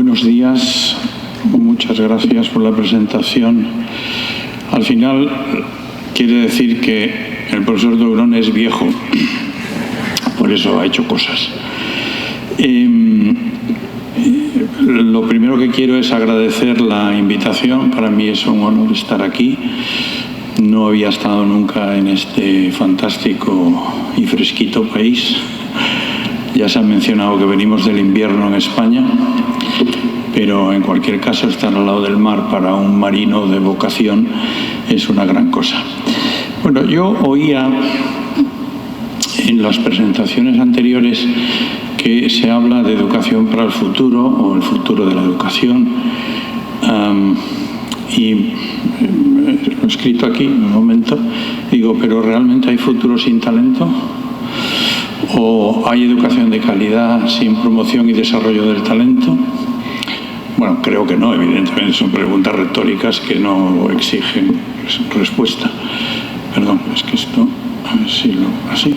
Buenos días, muchas gracias por la presentación. Al final quiere decir que el profesor Douron es viejo, por eso ha hecho cosas. Lo primero que quiero es agradecer la invitación. Para mí es un honor estar aquí. No había estado nunca en este fantástico y fresquito país. Ya se ha mencionado que venimos del invierno en España, pero en cualquier caso estar al lado del mar para un marino de vocación es una gran cosa. Bueno, yo oía en las presentaciones anteriores que se habla de educación para el futuro o el futuro de la educación. Y lo he escrito aquí un momento, digo, ¿pero realmente hay futuro sin talento? ¿O hay educación de calidad sin promoción y desarrollo del talento? Bueno, creo que no, evidentemente son preguntas retóricas que no exigen respuesta. Perdón, es que esto, a ver si lo... así,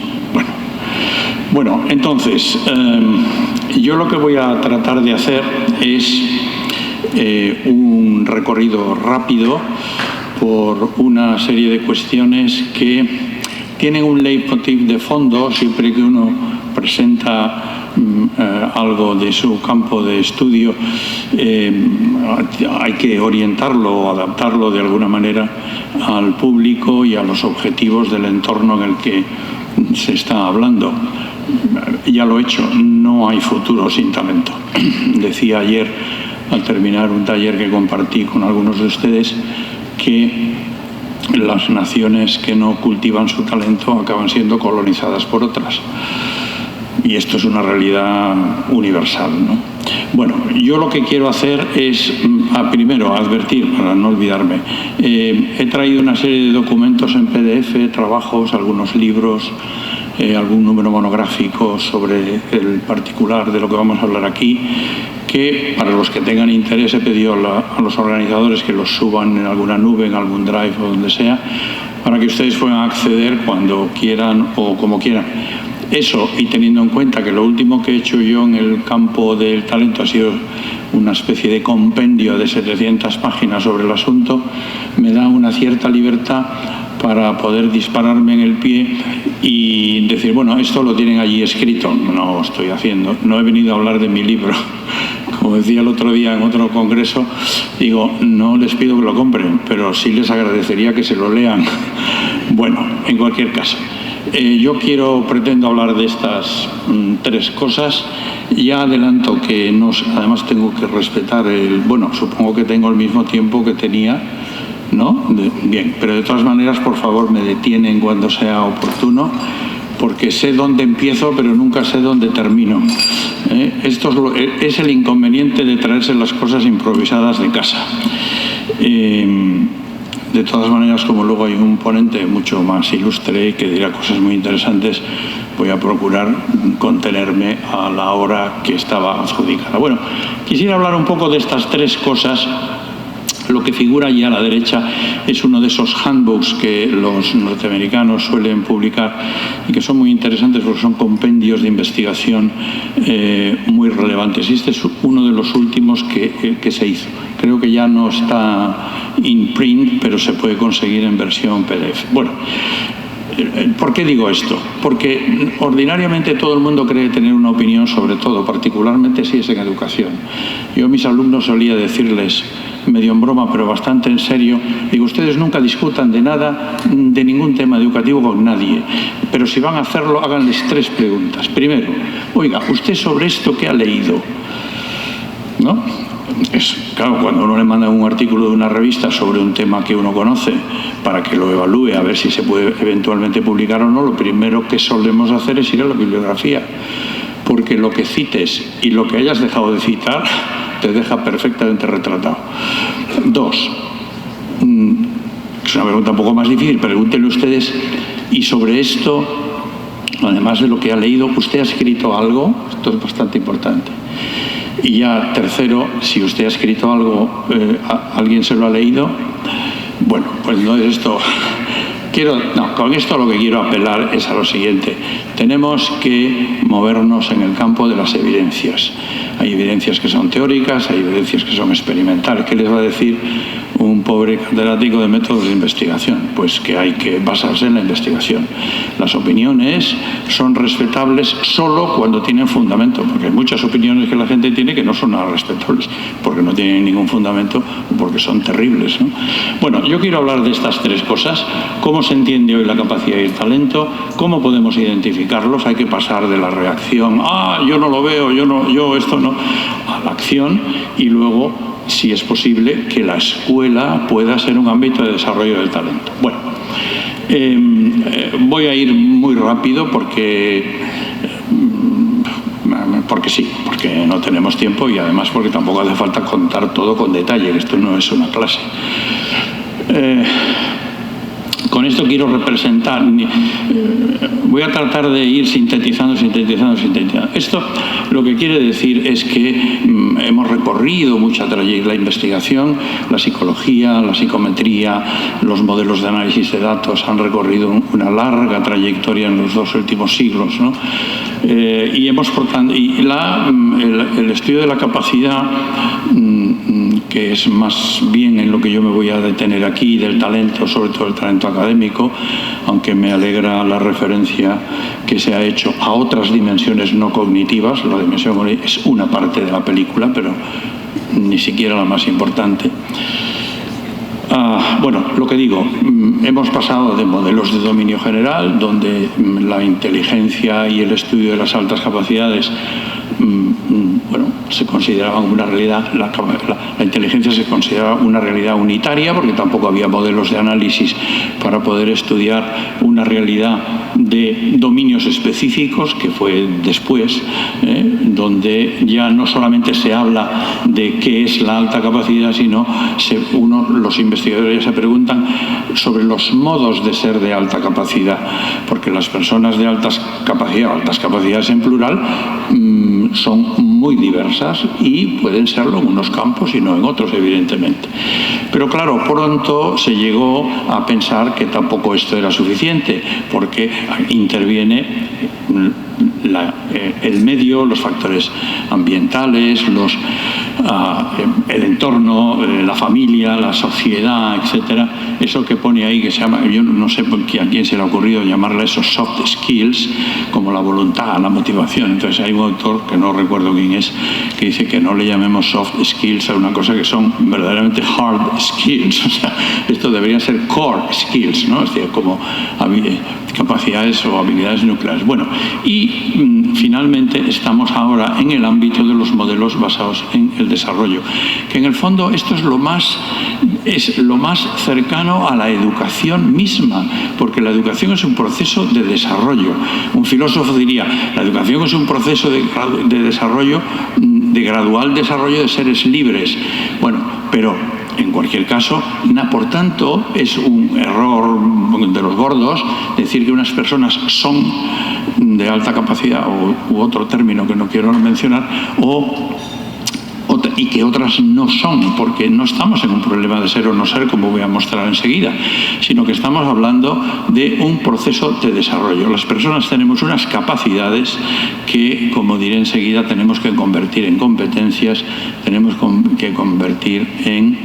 bueno, entonces, yo lo que voy a tratar de hacer es un recorrido rápido por una serie de cuestiones que tienen un leitmotiv de fondo. Siempre que uno presenta algo de su campo de estudio, hay que orientarlo o adaptarlo de alguna manera al público y a los objetivos del entorno en el que se está hablando. Ya lo he hecho, no hay futuro sin talento. Decía ayer, al terminar un taller que compartí con algunos de ustedes, que las naciones que no cultivan su talento acaban siendo colonizadas por otras. Y esto es una realidad universal, ¿no? Bueno, yo lo que quiero hacer es, primero, advertir, para no olvidarme, he traído una serie de documentos en PDF, trabajos, algunos libros, algún número monográfico sobre el particular de lo que vamos a hablar aquí, que para los que tengan interés he pedido a los organizadores que los suban en alguna nube, en algún drive o donde sea, para que ustedes puedan acceder cuando quieran o como quieran. Eso, y teniendo en cuenta que lo último que he hecho yo en el campo del talento ha sido una especie de compendio de 700 páginas sobre el asunto, me da una cierta libertad para poder dispararme en el pie y decir, bueno, esto lo tienen allí escrito. No estoy haciendo, no he venido a hablar de mi libro. Como decía el otro día en otro congreso, digo, no les pido que lo compren, pero sí les agradecería que se lo lean. Bueno, en cualquier caso, yo pretendo hablar de estas tres cosas. Ya adelanto que además tengo que respetar supongo que tengo el mismo tiempo que tenía, ¿no? Bien, pero de todas maneras, por favor, me detienen cuando sea oportuno, porque sé dónde empiezo, pero nunca sé dónde termino. Esto es el inconveniente de traerse las cosas improvisadas de casa. De todas maneras, como luego hay un ponente mucho más ilustre que dirá cosas muy interesantes, voy a procurar contenerme a la hora que estaba adjudicada. Bueno, quisiera hablar un poco de estas tres cosas. Lo que figura allí a la derecha es uno de esos handbooks que los norteamericanos suelen publicar y que son muy interesantes porque son compendios de investigación muy relevantes. Y este es uno de los últimos que se hizo. Creo que ya no está in print, pero se puede conseguir en versión PDF. Bueno, ¿por qué digo esto? Porque ordinariamente todo el mundo cree tener una opinión sobre todo, particularmente si es en educación. Yo a mis alumnos solía decirles, medio en broma, pero bastante en serio, digo, ustedes nunca discutan de nada, de ningún tema educativo con nadie, pero si van a hacerlo, háganles tres preguntas. Primero, oiga, ¿usted sobre esto qué ha leído? ¿No? Claro, cuando uno le manda un artículo de una revista sobre un tema que uno conoce para que lo evalúe a ver si se puede eventualmente publicar o no, lo primero que solemos hacer es ir a la bibliografía, porque lo que cites y lo que hayas dejado de citar te deja perfectamente retratado. Dos, es una pregunta un poco más difícil, pregúntenle ustedes, y sobre esto, además de lo que ha leído, ¿usted ha escrito algo? Esto es bastante importante. Y ya tercero, si usted ha escrito algo, ¿alguien se lo ha leído? Bueno, pues no es esto Con esto lo que quiero apelar es a lo siguiente. Tenemos que movernos en el campo de las evidencias. Hay evidencias que son teóricas, hay evidencias que son experimentales. ¿Qué les va a decir un pobre catedrático de métodos de investigación? Pues que hay que basarse en la investigación. Las opiniones son respetables solo cuando tienen fundamento, porque hay muchas opiniones que la gente tiene que no son nada respetables, porque no tienen ningún fundamento o porque son terribles, ¿no? Bueno, yo quiero hablar de estas tres cosas. ¿Cómo se entiende hoy la capacidad y el talento? ¿Cómo podemos identificarlos? Hay que pasar de la reacción, yo no lo veo, yo esto no, a la acción, y luego, si es posible, que la escuela pueda ser un ámbito de desarrollo del talento. Bueno, voy a ir muy rápido porque sí, porque no tenemos tiempo y además porque tampoco hace falta contar todo con detalle, que esto no es una clase. Con esto quiero representar, voy a tratar de ir sintetizando. Esto lo que quiere decir es que hemos recorrido mucha trayectoria, la investigación, la psicología, la psicometría, los modelos de análisis de datos han recorrido una larga trayectoria en los 2 últimos siglos, ¿no? Y el estudio de la capacidad, que es más bien en lo que yo me voy a detener aquí, del talento, sobre todo el talento académico, aunque me alegra la referencia que se ha hecho a otras dimensiones no cognitivas. La dimensión cognitiva es una parte de la película, pero ni siquiera la más importante. Bueno, lo que digo, hemos pasado de modelos de dominio general, donde la inteligencia y el estudio de las altas capacidades se consideraban una realidad, la inteligencia se consideraba una realidad unitaria, porque tampoco había modelos de análisis para poder estudiar una realidad de dominios específicos, que fue después, donde ya no solamente se habla de qué es la alta capacidad, sino los investigadores ya se preguntan sobre los modos de ser de alta capacidad, porque las personas de altas capacidades en plural, son muy diversas y pueden serlo en unos campos y no en otros, evidentemente. Pero claro, pronto se llegó a pensar que tampoco esto era suficiente, porque interviene el medio, los factores ambientales, el entorno, la familia, la sociedad, etcétera. Eso que pone ahí, que se llama, yo no sé a quién se le ha ocurrido llamarle esos soft skills, como la voluntad, la motivación. Entonces hay un autor, que no recuerdo quién es, que dice que no le llamemos soft skills a una cosa que son verdaderamente hard skills. O sea, esto debería ser core skills, ¿no? Es decir, como capacidades o habilidades nucleares. Bueno, y finalmente estamos ahora en el ámbito de los modelos basados en el desarrollo, que en el fondo esto es lo más cercano a la educación misma, porque la educación es un proceso de desarrollo. Un filósofo diría, la educación es un proceso de desarrollo, de gradual desarrollo de seres libres. Bueno, pero en cualquier caso, por tanto, es un error de los gordos decir que unas personas son de alta capacidad, u otro término que no quiero mencionar, y que otras no son, porque no estamos en un problema de ser o no ser, como voy a mostrar enseguida, sino que estamos hablando de un proceso de desarrollo. Las personas tenemos unas capacidades que, como diré enseguida, tenemos que convertir en competencias, tenemos que convertir en...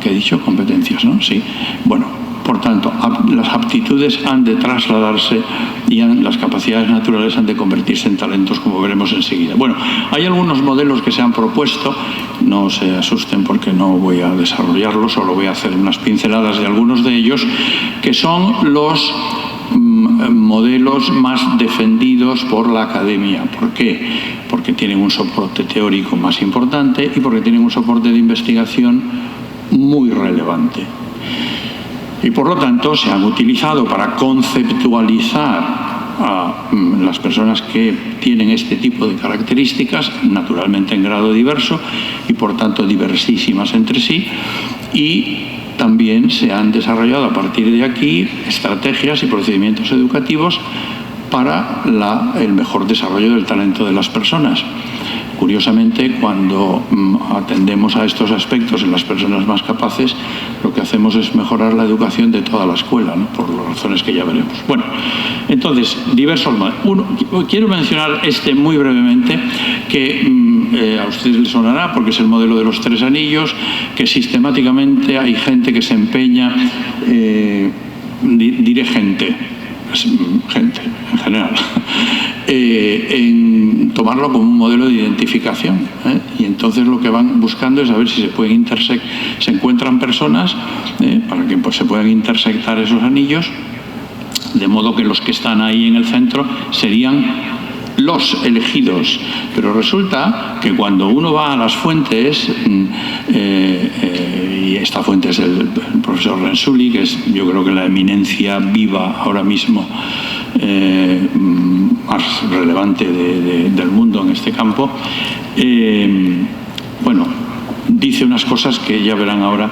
¿qué he dicho? Competencias, ¿no? Sí. Bueno, por tanto, las aptitudes han de trasladarse y las capacidades naturales han de convertirse en talentos, como veremos enseguida. Bueno, hay algunos modelos que se han propuesto, no se asusten porque no voy a desarrollarlos, solo voy a hacer unas pinceladas de algunos de ellos, que son los modelos más defendidos por la academia. ¿Por qué? Porque tienen un soporte teórico más importante y porque tienen un soporte de investigación muy relevante. Y por lo tanto se han utilizado para conceptualizar a las personas que tienen este tipo de características, naturalmente en grado diverso y por tanto diversísimas entre sí, y también se han desarrollado a partir de aquí estrategias y procedimientos educativos para el mejor desarrollo del talento de las personas. Curiosamente, cuando atendemos a estos aspectos en las personas más capaces, lo que hacemos es mejorar la educación de toda la escuela, ¿no? Por las razones que ya veremos. Bueno, entonces, diversos modelos. Quiero mencionar muy brevemente, que a ustedes les sonará porque es el modelo de los 3 anillos, que sistemáticamente hay gente que se empeña, diré gente en general, en tomarlo como un modelo de identificación, y entonces lo que van buscando es a ver si se encuentran personas para que pues, se puedan intersectar esos anillos, de modo que los que están ahí en el centro serían los elegidos. Pero resulta que cuando uno va a las fuentes, y esta fuente es el profesor Renzulli, que es yo creo que la eminencia viva ahora mismo más relevante del mundo en este campo, bueno, dice unas cosas que ya verán ahora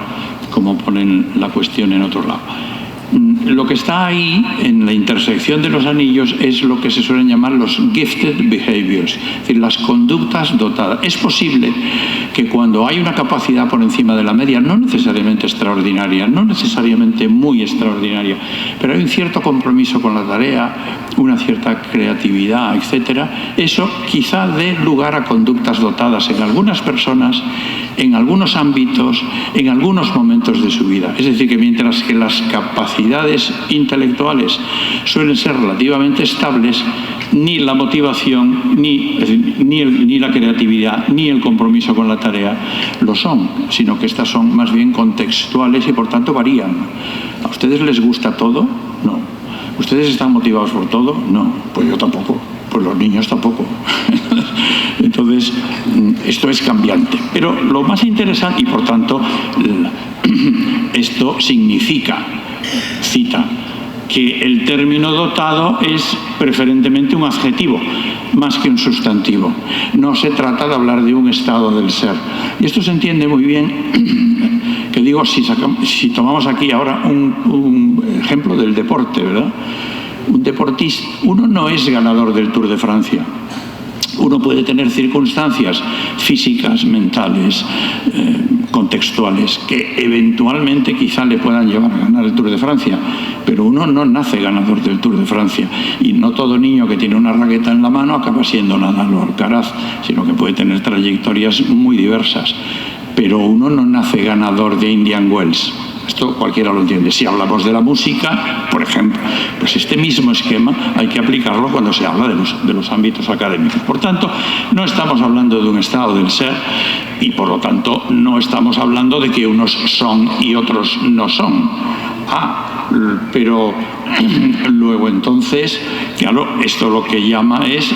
cómo ponen la cuestión en otro lado. Lo que está ahí en la intersección de los anillos es lo que se suelen llamar los gifted behaviors, es decir, las conductas dotadas. Es posible que cuando hay una capacidad por encima de la media, no necesariamente extraordinaria, no necesariamente muy extraordinaria, pero hay un cierto compromiso con la tarea, una cierta creatividad, etcétera, eso quizá dé lugar a conductas dotadas en algunas personas, en algunos ámbitos, en algunos momentos de su vida. Es decir, que mientras que las capacidades intelectuales suelen ser relativamente estables, ni la motivación, ni la creatividad, ni el compromiso con la tarea lo son, sino que estas son más bien contextuales y por tanto varían. ¿A ustedes les gusta todo? No. ¿Ustedes están motivados por todo? No. Pues yo tampoco. Pues los niños tampoco. Entonces, esto es cambiante. Pero lo más interesante, y por tanto, esto significa, cita, que el término dotado es preferentemente un adjetivo, más que un sustantivo. No se trata de hablar de un estado del ser. Y esto se entiende muy bien, que digo, si tomamos aquí ahora un ejemplo del deporte, ¿verdad? Un deportista, uno no es ganador del Tour de Francia. Uno puede tener circunstancias físicas, mentales, contextuales, que eventualmente quizá le puedan llevar a ganar el Tour de Francia, pero uno no nace ganador del Tour de Francia, y no todo niño que tiene una raqueta en la mano acaba siendo Nadal o Alcaraz, sino que puede tener trayectorias muy diversas, pero uno no nace ganador de Indian Wells. Esto cualquiera lo entiende. Si hablamos de la música, por ejemplo, pues este mismo esquema hay que aplicarlo cuando se habla de los ámbitos académicos. Por tanto, no estamos hablando de un estado del ser y, por lo tanto, no estamos hablando de que unos son y otros no son. Pero luego entonces, claro, esto lo que llama es,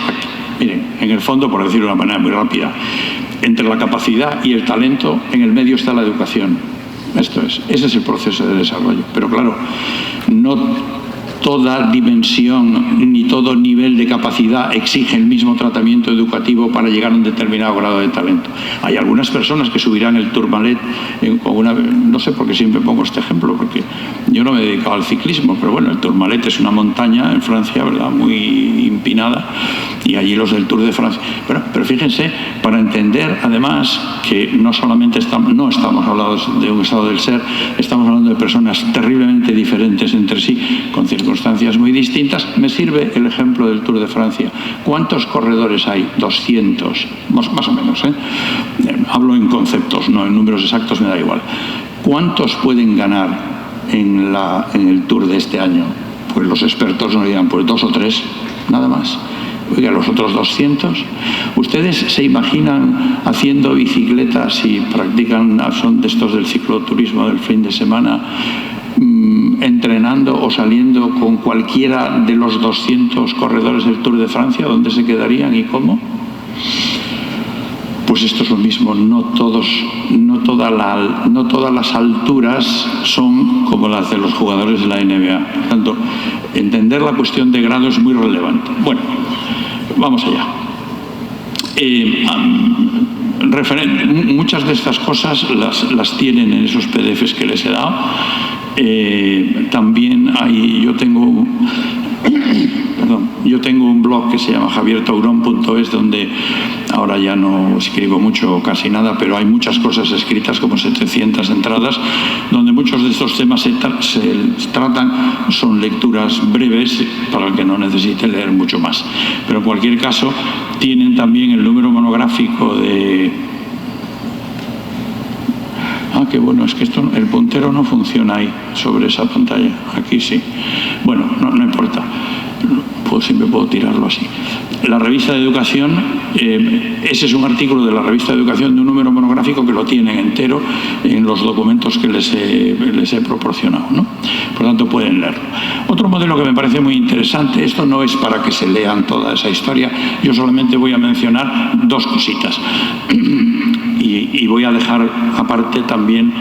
miren, en el fondo, por decirlo de una manera muy rápida, entre la capacidad y el talento, en el medio está la educación. Ese es el proceso de desarrollo. Pero claro, no toda dimensión ni todo nivel de capacidad exige el mismo tratamiento educativo para llegar a un determinado grado de talento. Hay algunas personas que subirán el Tourmalet no sé por qué siempre pongo este ejemplo, porque yo no me he dedicado al ciclismo, pero bueno, el Tourmalet es una montaña en Francia, ¿verdad?, muy empinada, y allí los del Tour de Francia. Pero fíjense, para entender además que no solamente no estamos hablando de un estado del ser, estamos hablando de personas terriblemente diferentes entre sí, con circunstancias muy distintas. Me sirve el ejemplo del Tour de Francia. ¿Cuántos corredores hay? 200, más o menos, ¿eh? Hablo en conceptos, no en números exactos, me da igual. ¿Cuántos pueden ganar en el Tour de este año? Pues los expertos nos dirán, pues 2 o 3, nada más. Oiga, los otros 200, ¿ustedes se imaginan haciendo bicicletas si practican, son de estos del cicloturismo del fin de semana, entrenando o saliendo con cualquiera de los 200 corredores del Tour de Francia? ¿Dónde se quedarían y cómo? Pues esto es lo mismo. No todas las alturas son como las de los jugadores de la NBA. Por tanto, entender la cuestión de grado es muy relevante. Bueno, vamos allá. Muchas de estas cosas las tienen en esos PDFs que les he dado. También yo tengo, perdón, Yo tengo un blog que se llama javiertaurón.es, donde ahora ya no escribo mucho o casi nada, pero hay muchas cosas escritas, como 700 entradas, donde muchos de estos temas se tratan, son lecturas breves para el que no necesite leer mucho más. Pero en cualquier caso, tienen también el número monográfico de... Ah, qué bueno, es que el puntero no funciona ahí, sobre esa pantalla. Aquí sí. Bueno, no importa. Pues siempre puedo tirarlo así. La revista de educación, ese es un artículo de la revista de educación de un número monográfico que lo tienen entero en los documentos que les he proporcionado, ¿no? Por lo tanto, pueden leerlo. Otro modelo que me parece muy interesante, esto no es para que se lean toda esa historia, yo solamente voy a mencionar dos cositas. Y voy a dejar aparte también,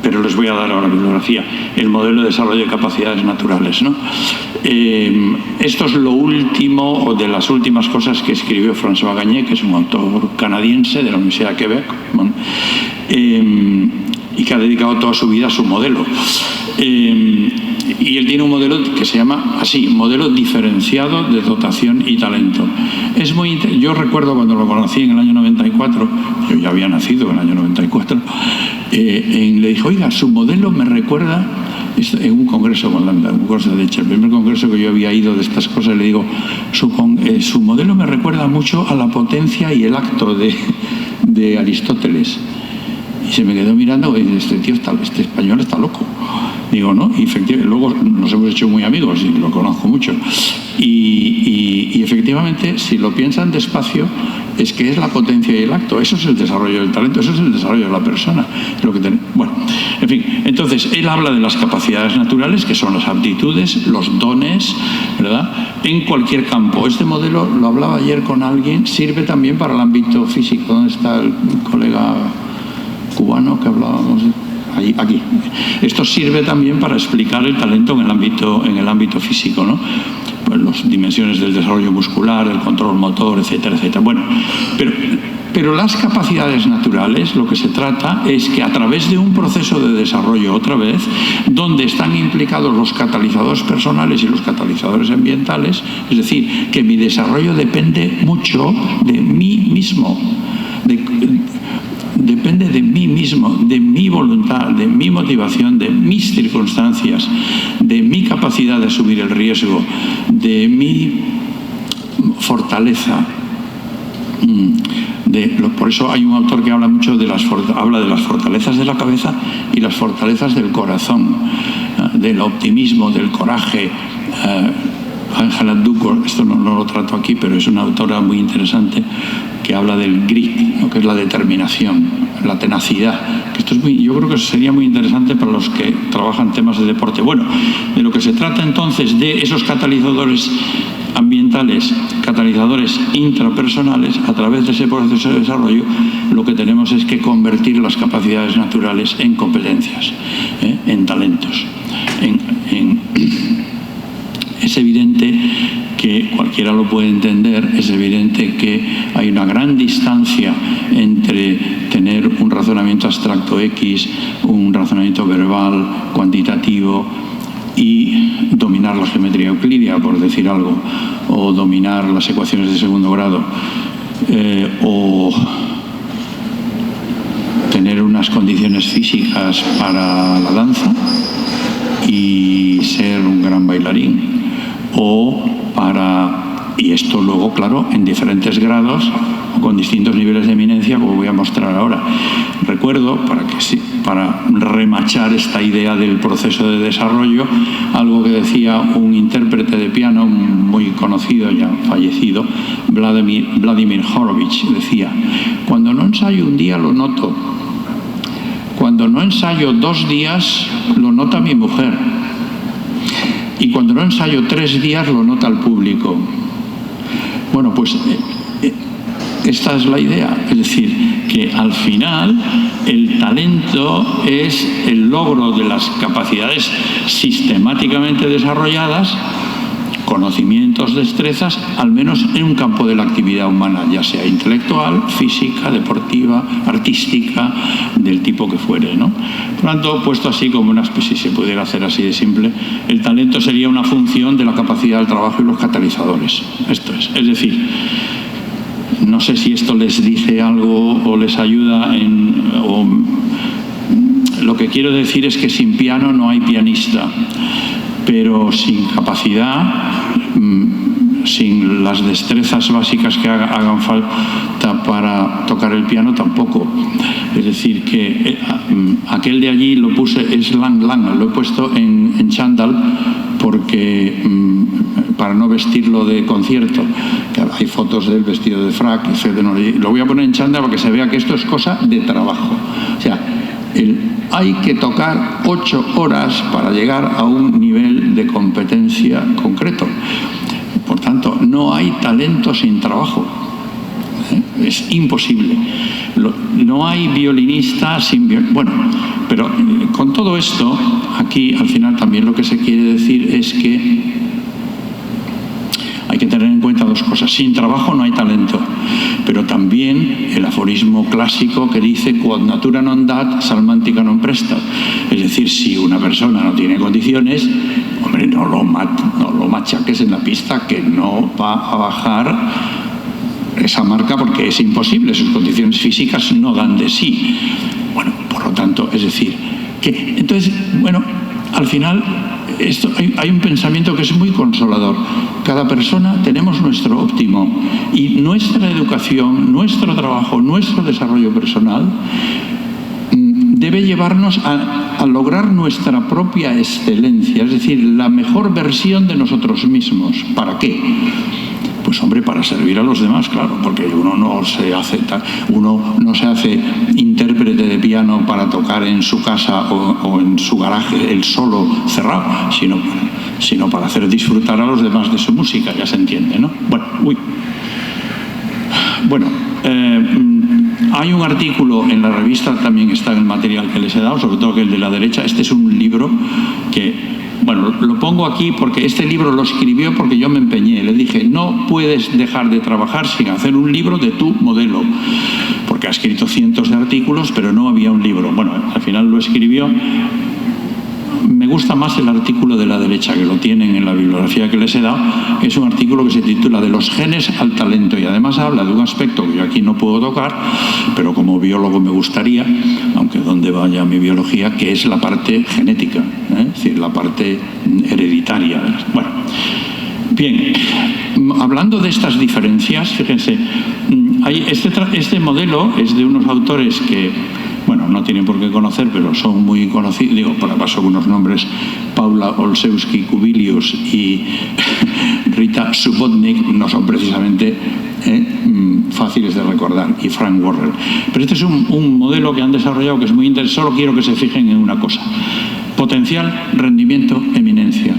pero les voy a dar ahora bibliografía, el modelo de desarrollo de capacidades naturales, ¿no? Esto es lo último, o de las últimas cosas que escribió François Gagné, que es un autor canadiense de la Universidad de Quebec, y que ha dedicado toda su vida a su modelo. Y él tiene un modelo que se llama así, modelo diferenciado de dotación y talento. Yo recuerdo cuando lo conocí en el año 94, yo ya había nacido en el año 94, le dije, oiga, su modelo me recuerda, en un congreso con Lambda, un curso de hecho, el primer congreso que yo había ido de estas cosas, le digo, su modelo me recuerda mucho a la potencia y el acto de Aristóteles. Y se me quedó mirando y dice, este español está loco. Digo, ¿no? Y efectivamente, luego nos hemos hecho muy amigos y lo conozco mucho. Y efectivamente, si lo piensan despacio, es que es la potencia y el acto. Eso es el desarrollo del talento, eso es el desarrollo de la persona. Bueno, en fin, entonces, él habla de las capacidades naturales, que son las aptitudes, los dones, ¿verdad? En cualquier campo. Este modelo, lo hablaba ayer con alguien, sirve también para el ámbito físico. ¿Dónde está el colega cubano que hablábamos? Aquí. Esto sirve también para explicar el talento en el ámbito físico, ¿no? Pues las dimensiones del desarrollo muscular, el control motor, etcétera, etcétera. Bueno, pero las capacidades naturales, lo que se trata es que a través de un proceso de desarrollo, otra vez, donde están implicados los catalizadores personales y los catalizadores ambientales, es decir, que mi desarrollo depende mucho de mí mismo, depende de mí mismo, de mi voluntad, de mi motivación, de mis circunstancias, de mi capacidad de asumir el riesgo, de mi fortaleza. Por eso hay un autor que habla mucho de las fortalezas de la cabeza y las fortalezas del corazón, del optimismo, del coraje. Angela Duckworth, esto no lo trato aquí, pero es una autora muy interesante que habla del grit, ¿no? Que es la determinación, la tenacidad. Yo creo que sería muy interesante para los que trabajan temas de deporte. Bueno, de lo que se trata entonces de esos catalizadores ambientales, catalizadores intrapersonales, a través de ese proceso de desarrollo, lo que tenemos es que convertir las capacidades naturales en competencias, en talentos, Es evidente que cualquiera lo puede entender, es evidente que hay una gran distancia entre tener un razonamiento abstracto X, un razonamiento verbal, cuantitativo, y dominar la geometría euclídea, por decir algo, o dominar las ecuaciones de segundo grado, o tener unas condiciones físicas para la danza y ser un gran bailarín. Y esto luego, claro, en diferentes grados o con distintos niveles de eminencia, como voy a mostrar ahora. Recuerdo, para remachar esta idea del proceso de desarrollo, algo que decía un intérprete de piano muy conocido, ya fallecido, Vladimir Horowitz, decía: cuando no ensayo un día lo noto, cuando no ensayo 2 días lo nota mi mujer, y cuando no ensayo 3 días lo nota el público. Bueno, pues esta es la idea, es decir, que al final el talento es el logro de las capacidades sistemáticamente desarrolladas conocimientos, destrezas, al menos en un campo de la actividad humana, ya sea intelectual, física, deportiva, artística, del tipo que fuere, ¿no? Por lo tanto, puesto así como una especie, si se pudiera hacer así de simple, el talento sería una función de la capacidad del trabajo y los catalizadores. Esto es decir, no sé si esto les dice algo o les ayuda lo que quiero decir es que sin piano no hay pianista, pero sin capacidad, sin las destrezas básicas que hagan falta para tocar el piano tampoco. Es decir, que aquel de allí lo puse, es Lang Lang, lo he puesto en chándal porque para no vestirlo de concierto, que hay fotos del vestido de frac, etc. Lo voy a poner en chándal para que se vea que esto es cosa de trabajo. O sea, hay que tocar 8 horas para llegar a un nivel de competencia concreto. Por tanto, no hay talento sin trabajo. Es imposible. No hay violinista sin violín. Bueno, pero con todo esto, aquí al final también lo que se quiere decir es que hay que tener en cuenta 2 cosas. Sin trabajo no hay talento, pero también el aforismo clásico que dice quod natura non dat, salmantica non prestat. Es decir, si una persona no tiene condiciones, hombre, no lo machaques en la pista, que no va a bajar esa marca porque es imposible, sus condiciones físicas no dan de sí. Bueno, por lo tanto, es decir, que entonces, bueno, al final hay un pensamiento que es muy consolador. Cada persona tenemos nuestro óptimo y nuestra educación, nuestro trabajo, nuestro desarrollo personal debe llevarnos a lograr nuestra propia excelencia, es decir, la mejor versión de nosotros mismos. ¿Para qué? Pues hombre, para servir a los demás, claro, porque uno no se hace intérprete de piano para tocar en su casa o en su garaje el solo cerrado, sino para hacer disfrutar a los demás de su música, ya se entiende, ¿no? Bueno, hay un artículo en la revista, también está en el material que les he dado, sobre todo que el de la derecha. Este es un libro que, bueno, lo pongo aquí porque este libro lo escribió porque yo me empeñé. Le dije, no puedes dejar de trabajar sin hacer un libro de tu modelo, porque ha escrito cientos de artículos, pero no había un libro. Bueno, al final lo escribió. Me gusta más el artículo de la derecha, que lo tienen en la bibliografía que les he dado. Es un artículo que se titula De los genes al talento, y además habla de un aspecto que yo aquí no puedo tocar, pero como biólogo me gustaría, aunque donde vaya mi biología, que es la parte genética, es decir, la parte hereditaria. Bueno, bien, hablando de estas diferencias, fíjense, este modelo es de unos autores que, bueno, no tienen por qué conocer, pero son muy conocidos. Digo, por paso unos nombres: Paula Olszewski-Kubilius y Rita Subotnik no son precisamente fáciles de recordar, y Frank Worrell. Pero este es un modelo que han desarrollado que es muy interesante. Solo quiero que se fijen en una cosa: potencial, rendimiento, eminencia.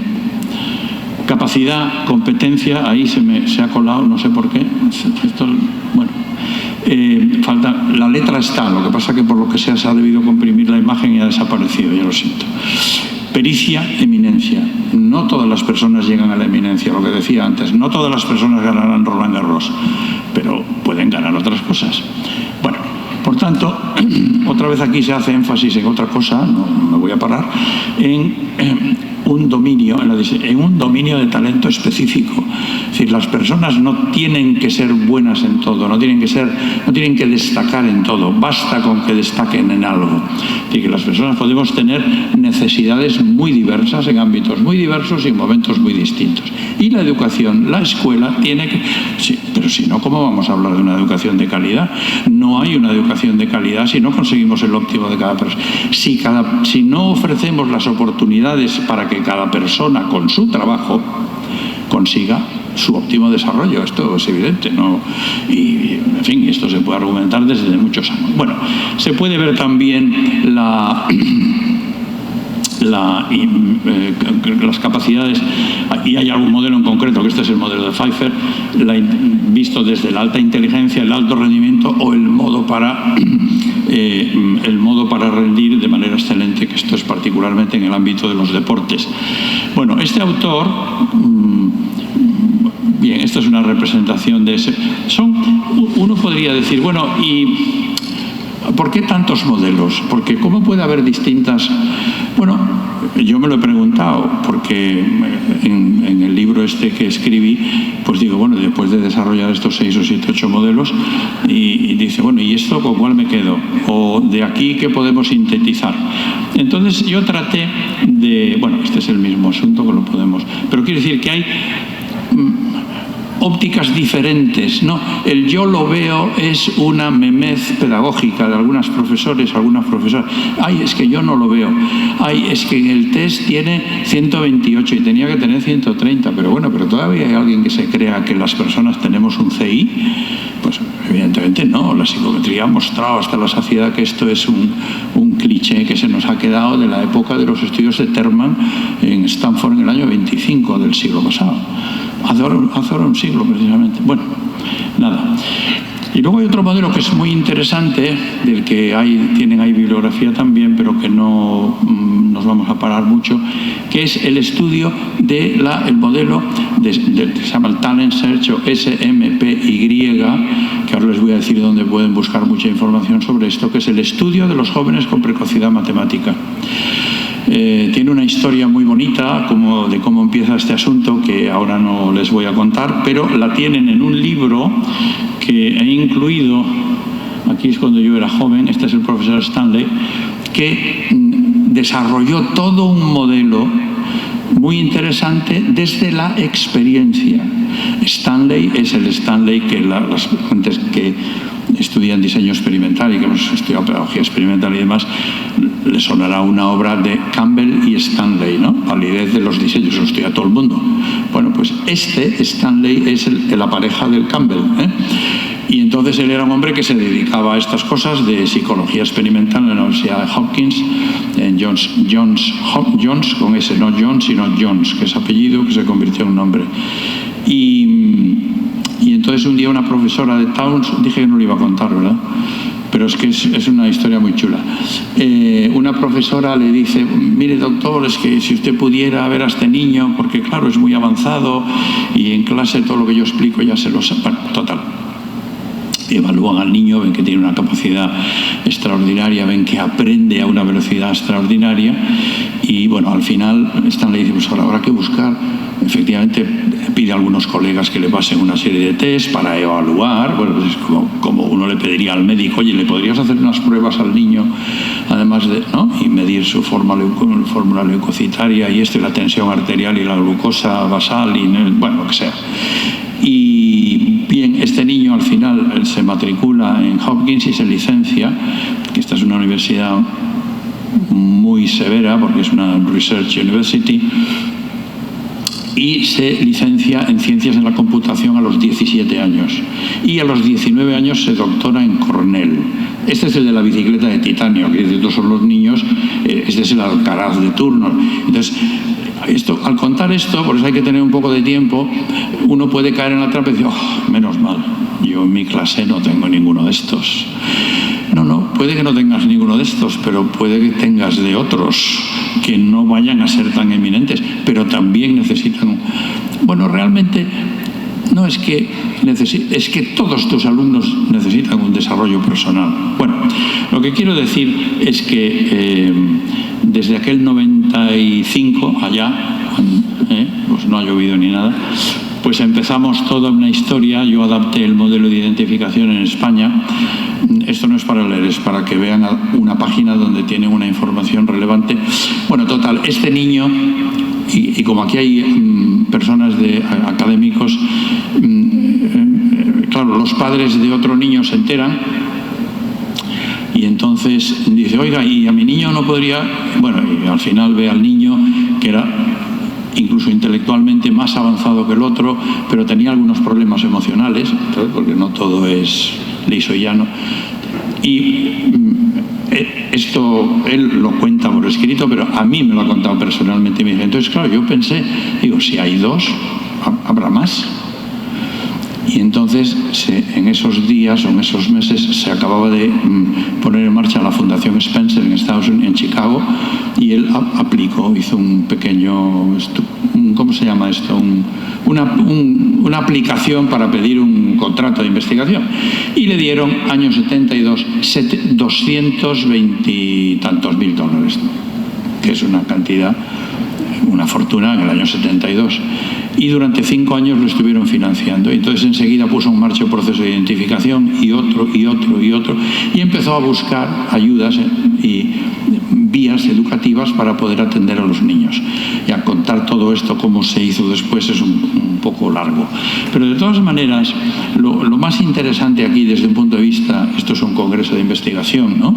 Capacidad, competencia, ahí se ha colado, no sé por qué. Esto, bueno. Falta, la letra está, lo que pasa que por lo que sea se ha debido comprimir la imagen y ha desaparecido, ya lo siento. Pericia, eminencia. No todas las personas llegan a la eminencia, lo que decía antes. No todas las personas ganarán Roland Garros, pero pueden ganar otras cosas. Bueno, por tanto, otra vez aquí se hace énfasis en otra cosa, no me voy a parar, en un dominio de talento específico. Es decir, las personas no tienen que ser buenas en todo, no tienen que destacar en todo, basta con que destaquen en algo. Es decir, que las personas podemos tener necesidades muy diversas, en ámbitos muy diversos y en momentos muy distintos. Y la educación, la escuela tiene que... Sí, pero si no, ¿cómo vamos a hablar de una educación de calidad? No hay una educación de calidad si no conseguimos el óptimo de cada persona. Si no ofrecemos las oportunidades para que cada persona con su trabajo consiga su óptimo desarrollo, esto es evidente, ¿no? Y, en fin, esto se puede argumentar desde muchos años. Bueno, se puede ver también las capacidades, y hay algún modelo en concreto, que este es el modelo de Pfeiffer, visto desde la alta inteligencia, el alto rendimiento o el modo para rendir de manera excelente, que esto es particularmente en el ámbito de los deportes. Bueno, este autor Bien, esta es una representación de ese. Uno podría decir, bueno, ¿y por qué tantos modelos? Porque ¿cómo puede haber distintas? Bueno, yo me lo he preguntado, porque en el libro este que escribí, pues digo, bueno, después de desarrollar estos 6 o 7, 8 modelos, y dice, bueno, ¿y esto con cuál me quedo? ¿O de aquí qué podemos sintetizar? Entonces yo traté de, bueno, este es el mismo asunto que lo podemos, pero quiero decir que hay ópticas diferentes, ¿no? El yo lo veo es una memez pedagógica de algunas profesores, algunas profesoras. Ay, es que yo no lo veo. Ay, es que en el test tiene 128 y tenía que tener 130. Pero bueno, pero todavía hay alguien que se crea que las personas tenemos un CI. Pues evidentemente no. La psicometría ha mostrado hasta la saciedad que esto es un cliché que se nos ha quedado de la época de los estudios de Terman en Stanford en el año 25 del siglo pasado. Hace ahora un siglo precisamente. Bueno, nada. Y luego hay otro modelo que es muy interesante, del que tienen ahí bibliografía también, pero que no nos vamos a parar mucho, que es el estudio del modelo se llama el Talent Search o SMPY, que ahora les voy a decir dónde pueden buscar mucha información sobre esto, que es el estudio de los jóvenes con precocidad matemática. Tiene una historia muy bonita de cómo empieza este asunto, que ahora no les voy a contar, pero la tienen en un libro que he incluido. Aquí es cuando yo era joven. Este es el profesor Stanley, que desarrolló todo un modelo muy interesante desde la experiencia. Stanley es el Stanley que las gentes que estudian diseño experimental y que hemos estudiado pedagogía experimental y demás, le sonará una obra de Campbell y Stanley, ¿no? Validez de los diseños, lo estudia todo el mundo. Bueno, pues Stanley es la pareja del Campbell, ¿eh? Y entonces él era un hombre que se dedicaba a estas cosas de psicología experimental en la Universidad de Hopkins, en Jones, con ese, no Jones, sino Jones, que es apellido, que se convirtió en un nombre. Y entonces un día una profesora de Towns, dije que no lo iba a contar, ¿verdad? Pero es que es una historia muy chula. Una profesora le dice, mire doctor, es que si usted pudiera ver a este niño, porque claro, es muy avanzado y en clase todo lo que yo explico ya se lo sabe. Bueno, total. Evalúan al niño, ven que tiene una capacidad extraordinaria, ven que aprende a una velocidad extraordinaria y bueno, al final Stanley dice, pues ahora habrá que buscar. Efectivamente pide a algunos colegas que le pasen una serie de test para evaluar. Bueno, pues es como uno le pediría al médico, oye, ¿le podrías hacer unas pruebas al niño además de, ¿no? Y medir su fórmula leucocitaria y la tensión arterial y la glucosa basal y bueno, lo que sea. Y bien, este niño al final se matricula en Hopkins y se licencia, que esta es una universidad muy severa porque es una Research University, y se licencia en Ciencias de la Computación a los 17 años. Y a los 19 años se doctora en Cornell. Este es el de la bicicleta de titanio, que estos son los niños, este es el Alcaraz de turno. Entonces, al contar esto, por eso hay que tener un poco de tiempo, uno puede caer en la trampa y decir, menos mal, yo en mi clase no tengo ninguno de estos. No, puede que no tengas ninguno de estos, pero puede que tengas de otros que no vayan a ser tan eminentes, pero también necesitan. Bueno, realmente no es que es que todos tus alumnos necesitan un desarrollo personal. Bueno, lo que quiero decir es que desde aquel 95 allá, pues no ha llovido ni nada, pues empezamos toda una historia. Yo adapté el modelo de identificación en España. Esto no es para leer, es para que vean una página donde tienen una información relevante. Bueno, total, este niño, y como aquí hay personas académicos, claro, los padres de otro niño se enteran y entonces dice, oiga, y a mi niño no podría. Bueno, y al final ve al niño que era incluso intelectualmente más avanzado que el otro, pero tenía algunos problemas emocionales, porque no todo es liso y llano. Y esto él lo cuenta por escrito, pero a mí me lo ha contado personalmente. Me dice, entonces claro, yo pensé, digo, si hay dos, habrá más. Y entonces en esos días o en esos meses se acababa de poner poner en marcha la Fundación Spencer en Estados Unidos, en Chicago, y él aplicó, hizo un pequeño, ¿cómo se llama esto? Una aplicación para pedir un contrato de investigación, y le dieron, año 72, 220 y tantos mil dólares, que es una cantidad, una fortuna en el año 72. Y durante 5 años lo estuvieron financiando. Y entonces enseguida puso en marcha un proceso de identificación, y otro, y empezó a buscar ayudas y vías educativas para poder atender a los niños. Y a contar todo esto, cómo se hizo después, es un poco largo. Pero de todas maneras, lo más interesante aquí desde un punto de vista, esto es un congreso de investigación, ¿no?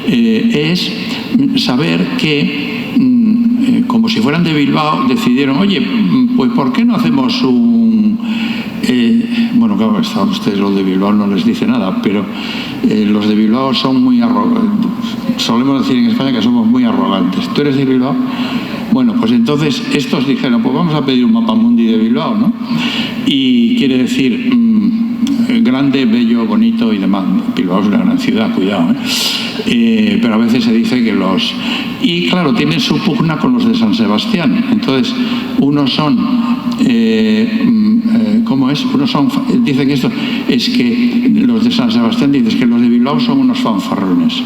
Es saber que como si fueran de Bilbao, decidieron, oye, pues ¿por qué no hacemos un... bueno, claro, a ustedes los de Bilbao no les dice nada, pero los de Bilbao son muy arrogantes. Solemos decir en España que somos muy arrogantes. ¿Tú eres de Bilbao? Bueno, pues entonces estos dijeron, pues vamos a pedir un mapamundi de Bilbao, ¿no? Y quiere decir grande, bello, bonito y demás. Bilbao es una gran ciudad, cuidado, pero a veces se dice que los... Y claro, tienen su pugna con los de San Sebastián. Entonces, unos son... ¿cómo es? Unos son... Dicen que esto es que los de San Sebastián dicen que los de Bilbao son unos fanfarrones.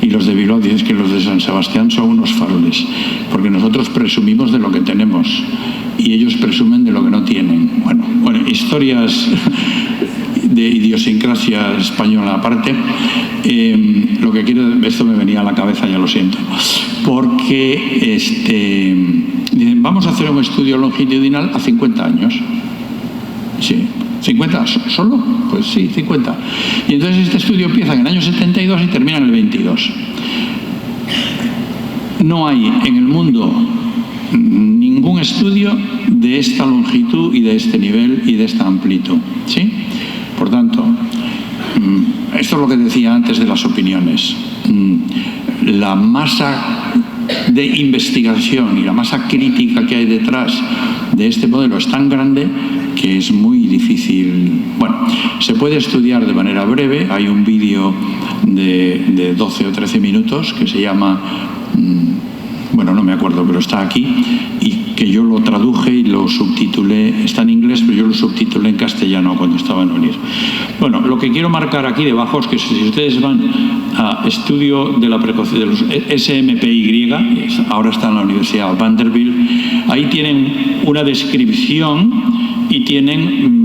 Y los de Bilbao dicen que los de San Sebastián son unos faroles. Porque nosotros presumimos de lo que tenemos y ellos presumen de lo que no tienen. Bueno, historias de idiosincrasia española aparte. Lo que quiero, esto me venía a la cabeza, ya lo siento, porque dicen, vamos a hacer un estudio longitudinal a 50 años. Sí, 50 solo, pues sí, 50. Y entonces este estudio empieza en el año 72 y termina en el 22. No hay en el mundo ningún estudio de esta longitud y de este nivel y de esta amplitud, ¿sí? Por tanto, esto es lo que decía antes de las opiniones. La masa de investigación y la masa crítica que hay detrás de este modelo es tan grande que es muy difícil. Bueno, se puede estudiar de manera breve. Hay un vídeo de 12 o 13 minutos que se llama... bueno, no me acuerdo, pero está aquí, y que yo lo traduje y lo subtitulé, está en inglés, pero yo lo subtitulé en castellano cuando estaba en UNIR. Bueno, lo que quiero marcar aquí debajo es que si ustedes van a estudio de la precocidad de los SMPY, ahora está en la Universidad Vanderbilt, ahí tienen una descripción y tienen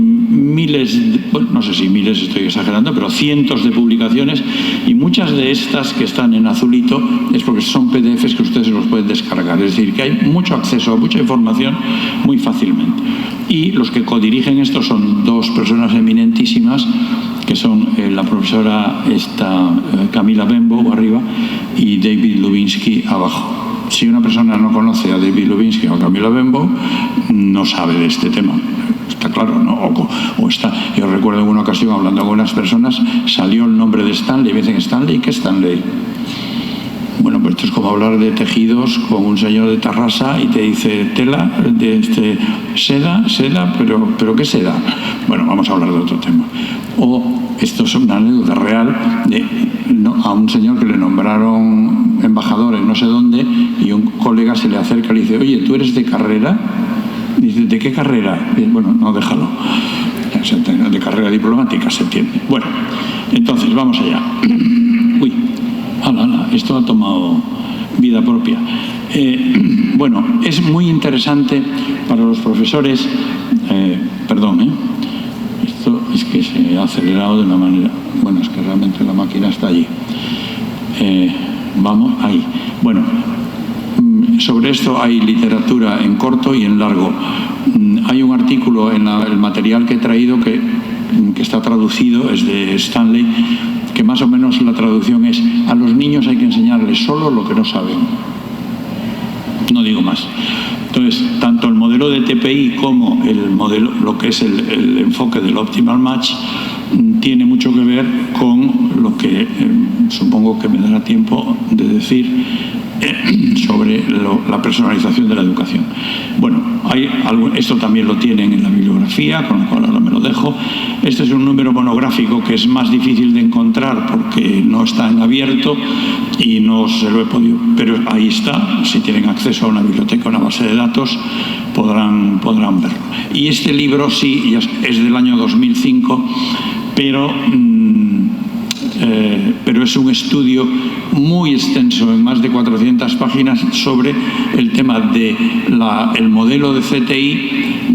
miles, bueno, no sé si miles, estoy exagerando, pero cientos de publicaciones, y muchas de estas que están en azulito es porque son PDFs que ustedes los pueden descargar. Es decir, que hay mucho acceso a mucha información muy fácilmente. Y los que codirigen esto son dos personas eminentísimas, que son la profesora Camila Benbow arriba y David Lubinsky abajo. Si una persona no conoce a David Lubinsky o a Camila Benbow, no sabe de este tema. Está claro, ¿no? Yo recuerdo en una ocasión hablando con unas personas, salió el nombre de Stanley, y me dicen, ¿Stanley? ¿Qué Stanley? Bueno, pues esto es como hablar de tejidos con un señor de Tarrasa y te dice tela, seda, pero ¿qué seda? Bueno, vamos a hablar de otro tema. O esto es una anécdota real a un señor que le nombraron embajador en no sé dónde, y un colega se le acerca y le dice, oye, ¿tú eres de carrera? Dice, ¿de qué carrera? Bueno, no, déjalo. De carrera diplomática, se entiende. Bueno, entonces, vamos allá. Uy, esto ha tomado vida propia. Bueno, es muy interesante para los profesores... Esto es que se ha acelerado de una manera... Bueno, es que realmente la máquina está allí. Vamos, ahí. Bueno... Sobre esto hay literatura en corto y en largo. Hay un artículo en el material que he traído que está traducido, es de Stanley, que más o menos la traducción es: a los niños hay que enseñarles solo lo que no saben. No digo más. Entonces, tanto el modelo de TPI como el modelo, lo que es el enfoque del Optimal Match, tiene mucho que ver con lo que supongo que me dará tiempo de decir sobre la personalización de la educación. Bueno, esto también lo tienen en la bibliografía, con lo cual ahora me lo dejo. Este es un número monográfico que es más difícil de encontrar porque no está en abierto y no se lo he podido, pero ahí está. Si tienen acceso a una biblioteca, a una base de datos, podrán verlo. Y este libro sí es del año 2005, pero es un estudio muy extenso, en más de 400 páginas, sobre el tema de el modelo de CTI,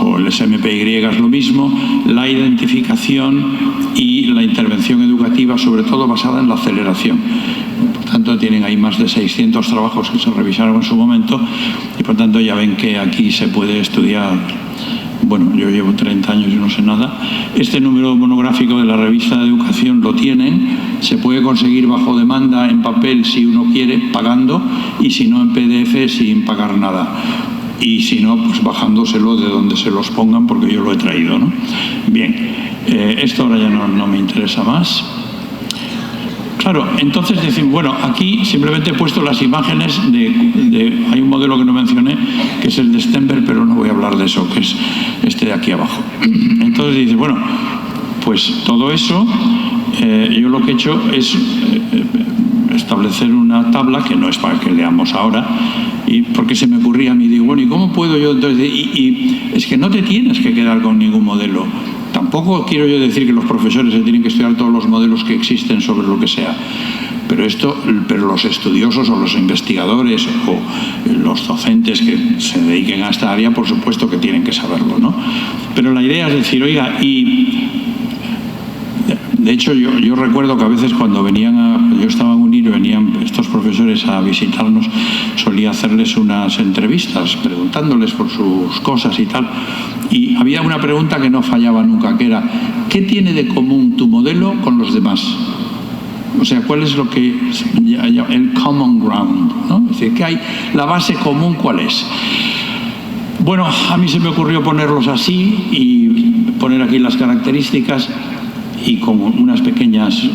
o el SMPY es lo mismo, la identificación y la intervención educativa, sobre todo basada en la aceleración. Por tanto, tienen ahí más de 600 trabajos que se revisaron en su momento y, por tanto, ya ven que aquí se puede estudiar. Bueno, yo llevo 30 años y no sé nada. Este número monográfico de la revista de educación lo tienen. Se puede conseguir bajo demanda en papel si uno quiere, pagando, y si no en PDF sin pagar nada. Y si no, pues bajándoselo de donde se los pongan, porque yo lo he traído, ¿no? Bien, esto ahora ya no me interesa más. Claro, entonces decir, bueno, aquí simplemente he puesto las imágenes hay un modelo que no mencioné, que es el de Stenberg, pero no voy a hablar de eso, que es este de aquí abajo. Entonces dice, bueno, pues todo eso, yo lo que he hecho es establecer una tabla, que no es para que leamos ahora, y porque se me ocurría a mí, digo, bueno, ¿y cómo puedo yo entonces? Y es que no te tienes que quedar con ningún modelo. Tampoco quiero yo decir que los profesores se tienen que estudiar todos los modelos que existen sobre lo que sea, pero los estudiosos o los investigadores o los docentes que se dediquen a esta área, por supuesto que tienen que saberlo, ¿no? Pero la idea es decir, oiga, y de hecho yo recuerdo que a veces cuando yo estaba en UNIR y venían estos profesores a visitarnos, solía hacerles unas entrevistas preguntándoles por sus cosas y tal. Y había una pregunta que no fallaba nunca, que era, ¿qué tiene de común tu modelo con los demás? O sea, ¿cuál es lo que el common ground, ¿no? Es decir, ¿qué hay? La base común, ¿cuál es? Bueno, a mí se me ocurrió ponerlos así y poner aquí las características y con unas pequeñas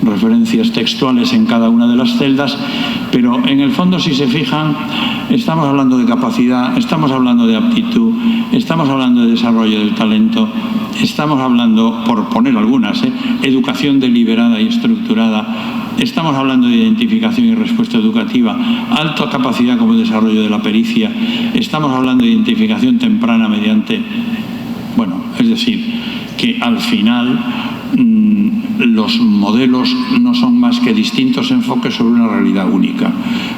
referencias textuales en cada una de las celdas, pero en el fondo, si se fijan, estamos hablando de capacidad, estamos hablando de aptitud, estamos hablando de desarrollo del talento, estamos hablando, por poner algunas, educación deliberada y estructurada, estamos hablando de identificación y respuesta educativa, alta capacidad como desarrollo de la pericia, estamos hablando de identificación temprana mediante, es decir, que al final los modelos no son más que distintos enfoques sobre una realidad única.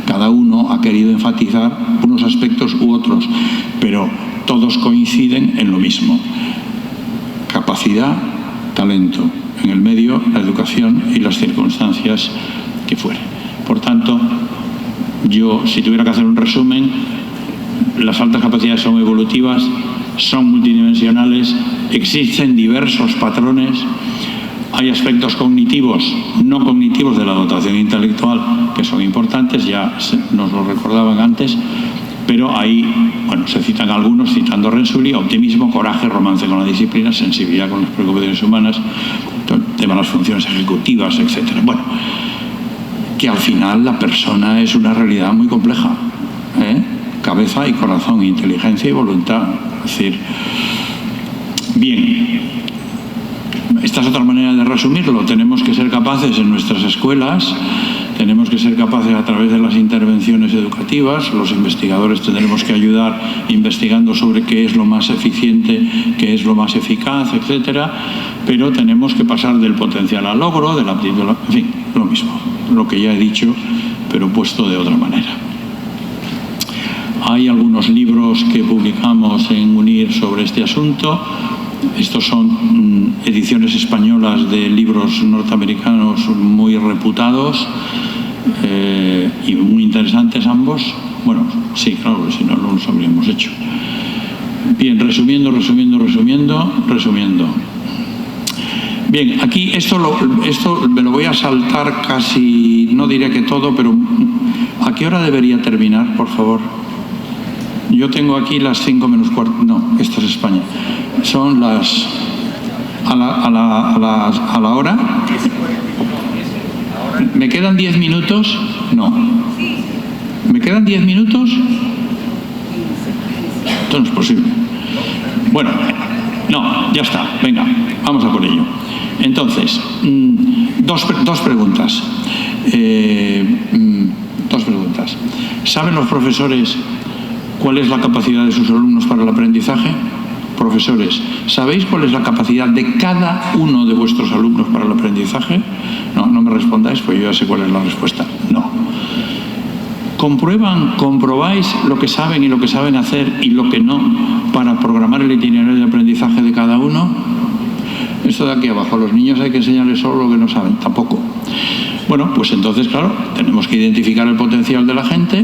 Cada uno ha querido enfatizar unos aspectos u otros, pero todos coinciden en lo mismo. Capacidad, talento. En el medio, la educación y las circunstancias que fueren. Por tanto, yo, si tuviera que hacer un resumen, las altas capacidades son evolutivas, son multidimensionales, existen diversos patrones, hay aspectos cognitivos, no cognitivos de la dotación intelectual que son importantes, ya nos lo recordaban antes, pero ahí, se citan algunos, citando Rensuli: optimismo, coraje, romance con la disciplina, sensibilidad con las preocupaciones humanas, el tema de las funciones ejecutivas, etc. Que al final la persona es una realidad muy compleja, cabeza y corazón, inteligencia y voluntad. Es decir, bien, esta es otra manera de resumirlo. Tenemos que ser capaces en nuestras escuelas, tenemos que ser capaces a través de las intervenciones educativas, los investigadores tendremos que ayudar investigando sobre qué es lo más eficiente, qué es lo más eficaz, etcétera, pero tenemos que pasar del potencial al logro, de la aptitud, en fin, lo mismo, lo que ya he dicho, pero puesto de otra manera. Hay algunos libros que publicamos en UNIR sobre este asunto. Estos son ediciones españolas de libros norteamericanos muy reputados y muy interesantes ambos. Sí, claro, si no los habríamos hecho. Bien, resumiendo. Bien, aquí esto me lo voy a saltar casi, no diré que todo, pero ¿a qué hora debería terminar, por favor? Yo tengo aquí las 5 menos cuarto. No, esta es España. Son las... a la hora. ¿Me quedan 10 minutos? No. ¿Me quedan 10 minutos? Esto no es posible. Bueno, no, ya está. Venga, vamos a por ello. Entonces, dos preguntas. Dos preguntas. ¿Saben los profesores cuál es la capacidad de sus alumnos para el aprendizaje? Profesores, ¿sabéis cuál es la capacidad de cada uno de vuestros alumnos para el aprendizaje? No, no me respondáis, pues yo ya sé cuál es la respuesta. No. ¿Comprobáis lo que saben y lo que saben hacer y lo que no para programar el itinerario de aprendizaje de cada uno? Esto de aquí abajo, a los niños hay que enseñarles solo lo que no saben, tampoco. Bueno, pues entonces, claro, tenemos que identificar el potencial de la gente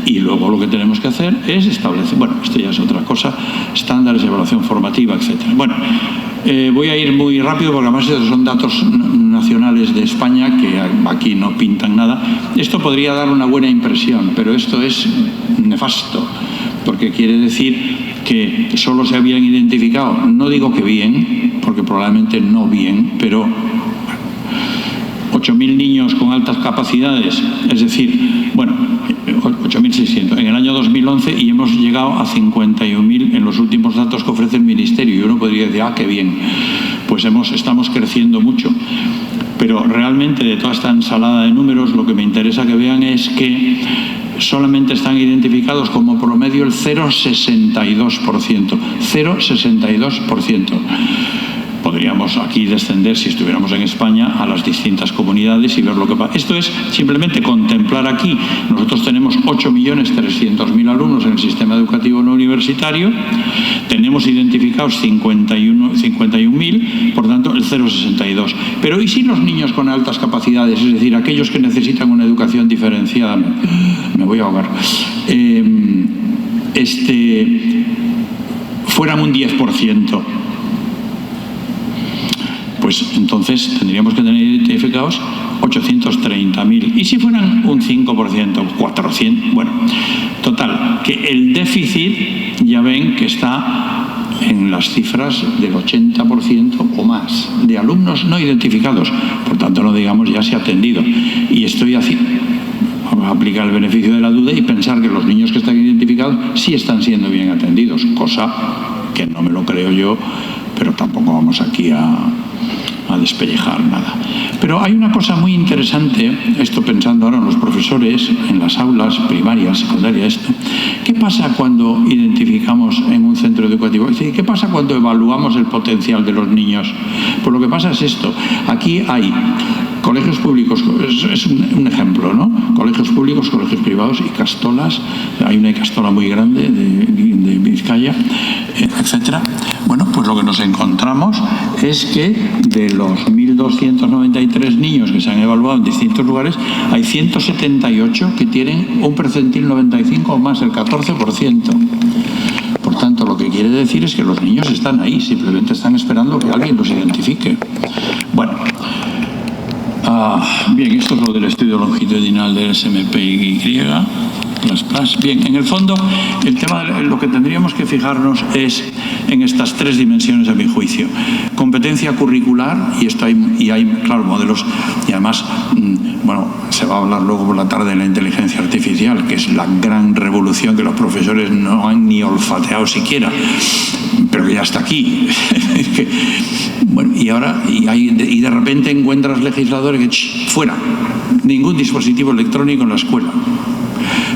y luego lo que tenemos que hacer es establecer, bueno, esto ya es otra cosa, estándares de evaluación formativa, etc. Bueno, voy a ir muy rápido porque además estos son datos nacionales de España que aquí no pintan nada. Esto podría dar una buena impresión, pero esto es nefasto, porque quiere decir que solo se habían identificado, no digo que bien, porque probablemente no bien, pero 8.000 niños con altas capacidades, es decir, bueno, 8.600 en el año 2011 y hemos llegado a 51.000 en los últimos datos que ofrece el Ministerio y uno podría decir, qué bien, pues estamos creciendo mucho. Pero realmente de toda esta ensalada de números lo que me interesa que vean es que solamente están identificados como promedio el 0,62%. 0,62%. Podríamos aquí descender, si estuviéramos en España, a las distintas comunidades y ver lo que pasa. Esto es simplemente contemplar aquí. Nosotros tenemos 8.300.000 alumnos en el sistema educativo no universitario, tenemos identificados 51.000, por tanto el 0,62. Pero ¿y si los niños con altas capacidades, es decir, aquellos que necesitan una educación diferenciada, me voy a ahogar, fueran un 10%? Pues entonces tendríamos que tener identificados 830.000. ¿Y si fueran un 5%? 400. Bueno, total, que el déficit ya ven que está en las cifras del 80% o más de alumnos no identificados. Por tanto, no digamos ya se ha atendido. Y estoy haciendo, vamos a aplicar el beneficio de la duda y pensar que los niños que están identificados sí están siendo bien atendidos, cosa que no me lo creo yo, pero tampoco vamos aquí a despellejar nada. Pero hay una cosa muy interesante, esto pensando ahora en los profesores, en las aulas primarias, secundarias, esto. ¿Qué pasa cuando identificamos en un centro educativo? Es decir, ¿qué pasa cuando evaluamos el potencial de los niños? Pues lo que pasa es esto. Aquí hay colegios públicos, es un ejemplo, ¿no? Colegios públicos, colegios privados y castolas. Hay una castola muy grande de Vizcaya, etcétera. Bueno, pues lo que nos encontramos es que de los 1.293 niños que se han evaluado en distintos lugares, hay 178 que tienen un percentil 95 o más, el 14%. Por tanto, lo que quiere decir es que los niños están ahí, simplemente están esperando que alguien los identifique. Bueno, bien, esto es lo del estudio longitudinal del SMPY. Bien, en el fondo, el tema, lo que tendríamos que fijarnos es en estas tres dimensiones, a mi juicio. Competencia curricular, y hay, claro, modelos, y además, bueno, se va a hablar luego por la tarde de la inteligencia artificial, que es la gran revolución que los profesores no han ni olfateado siquiera, pero que ya está aquí. Bueno, y ahora, y de repente encuentras legisladores que, fuera, ningún dispositivo electrónico en la escuela.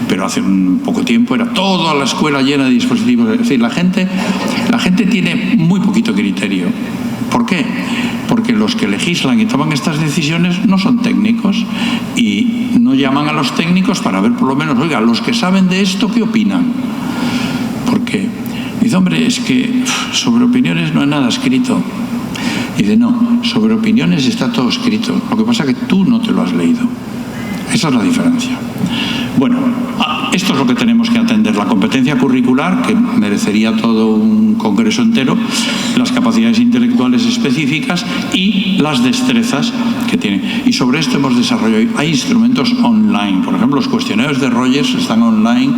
Pero hace un poco tiempo era toda la escuela llena de dispositivos. Es decir, la gente tiene muy poquito criterio. ¿Por qué? Porque los que legislan y toman estas decisiones no son técnicos y no llaman a los técnicos para ver por lo menos, oiga, los que saben de esto, ¿qué opinan? Porque dice, hombre, es que sobre opiniones no hay nada escrito. Y dice, no, sobre opiniones está todo escrito. Lo que pasa es que tú no te lo has leído. Esa es la diferencia. Bueno, esto es lo que tenemos que atender, la competencia curricular, que merecería todo un congreso entero, las capacidades intelectuales específicas y las destrezas que tienen. Y sobre esto hemos desarrollado, hay instrumentos online, por ejemplo, los cuestionarios de Rogers están online,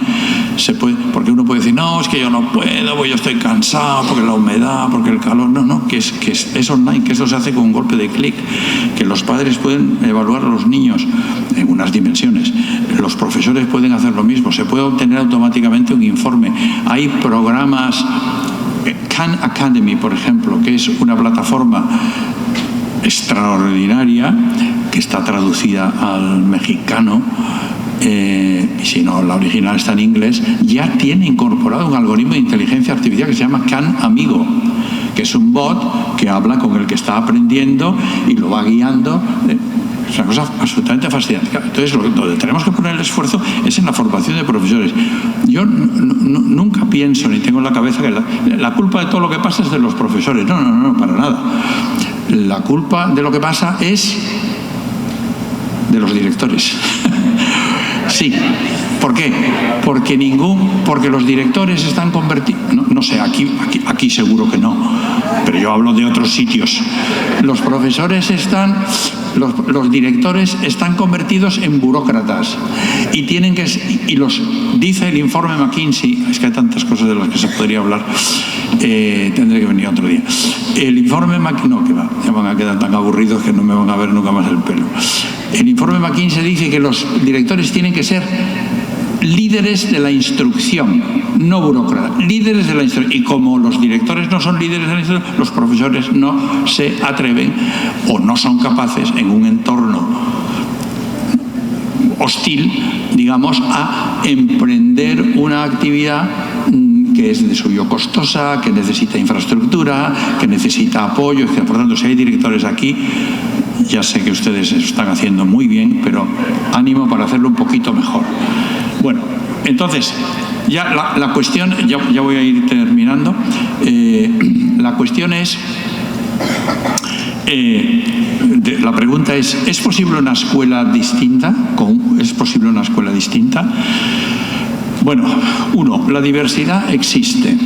porque uno puede decir, no, es que yo no puedo, porque yo estoy cansado, porque la humedad, porque el calor, no, que es online, que eso se hace con un golpe de clic, que los padres pueden evaluar a los niños en unas dimensiones, los profesores pueden hacer lo mismo, se puede obtener automáticamente un informe, hay programas, Khan Academy, por ejemplo, que es una plataforma extraordinaria que está traducida al mexicano, y si no, la original está en inglés, ya tiene incorporado un algoritmo de inteligencia artificial que se llama Khan Amigo, que es un bot que habla con el que está aprendiendo y lo va guiando. Es una cosa absolutamente fascinante. Entonces, donde tenemos que poner el esfuerzo es en la formación de profesores. Yo nunca pienso ni tengo en la cabeza que la culpa de todo lo que pasa es de los profesores. No, para nada. La culpa de lo que pasa es de los directores. Sí. ¿Por qué? Porque los directores están convertidos... No sé, aquí seguro que no, pero yo hablo de otros sitios. Los directores están convertidos en burócratas y tienen que... Y dice el informe McKinsey, es que hay tantas cosas de las que se podría hablar, tendré que venir otro día. El informe McKinsey... No, que va, ya van a quedar tan aburridos que no me van a ver nunca más el pelo. El informe McKinsey dice que los directores tienen que ser líderes de la instrucción, no burócratas, líderes de la instrucción. Y como los directores no son líderes de la instrucción, los profesores no se atreven o no son capaces en un entorno hostil, digamos, a emprender una actividad que es de suyo costosa, que necesita infraestructura, que necesita apoyo. Por tanto, si hay directores aquí, ya sé que ustedes están haciendo muy bien, pero ánimo para hacerlo un poquito mejor. Bueno, entonces, ya la cuestión, ya voy a ir terminando, la cuestión es, la pregunta ¿es posible una escuela distinta? ¿Es posible una escuela distinta? Bueno, la diversidad existe.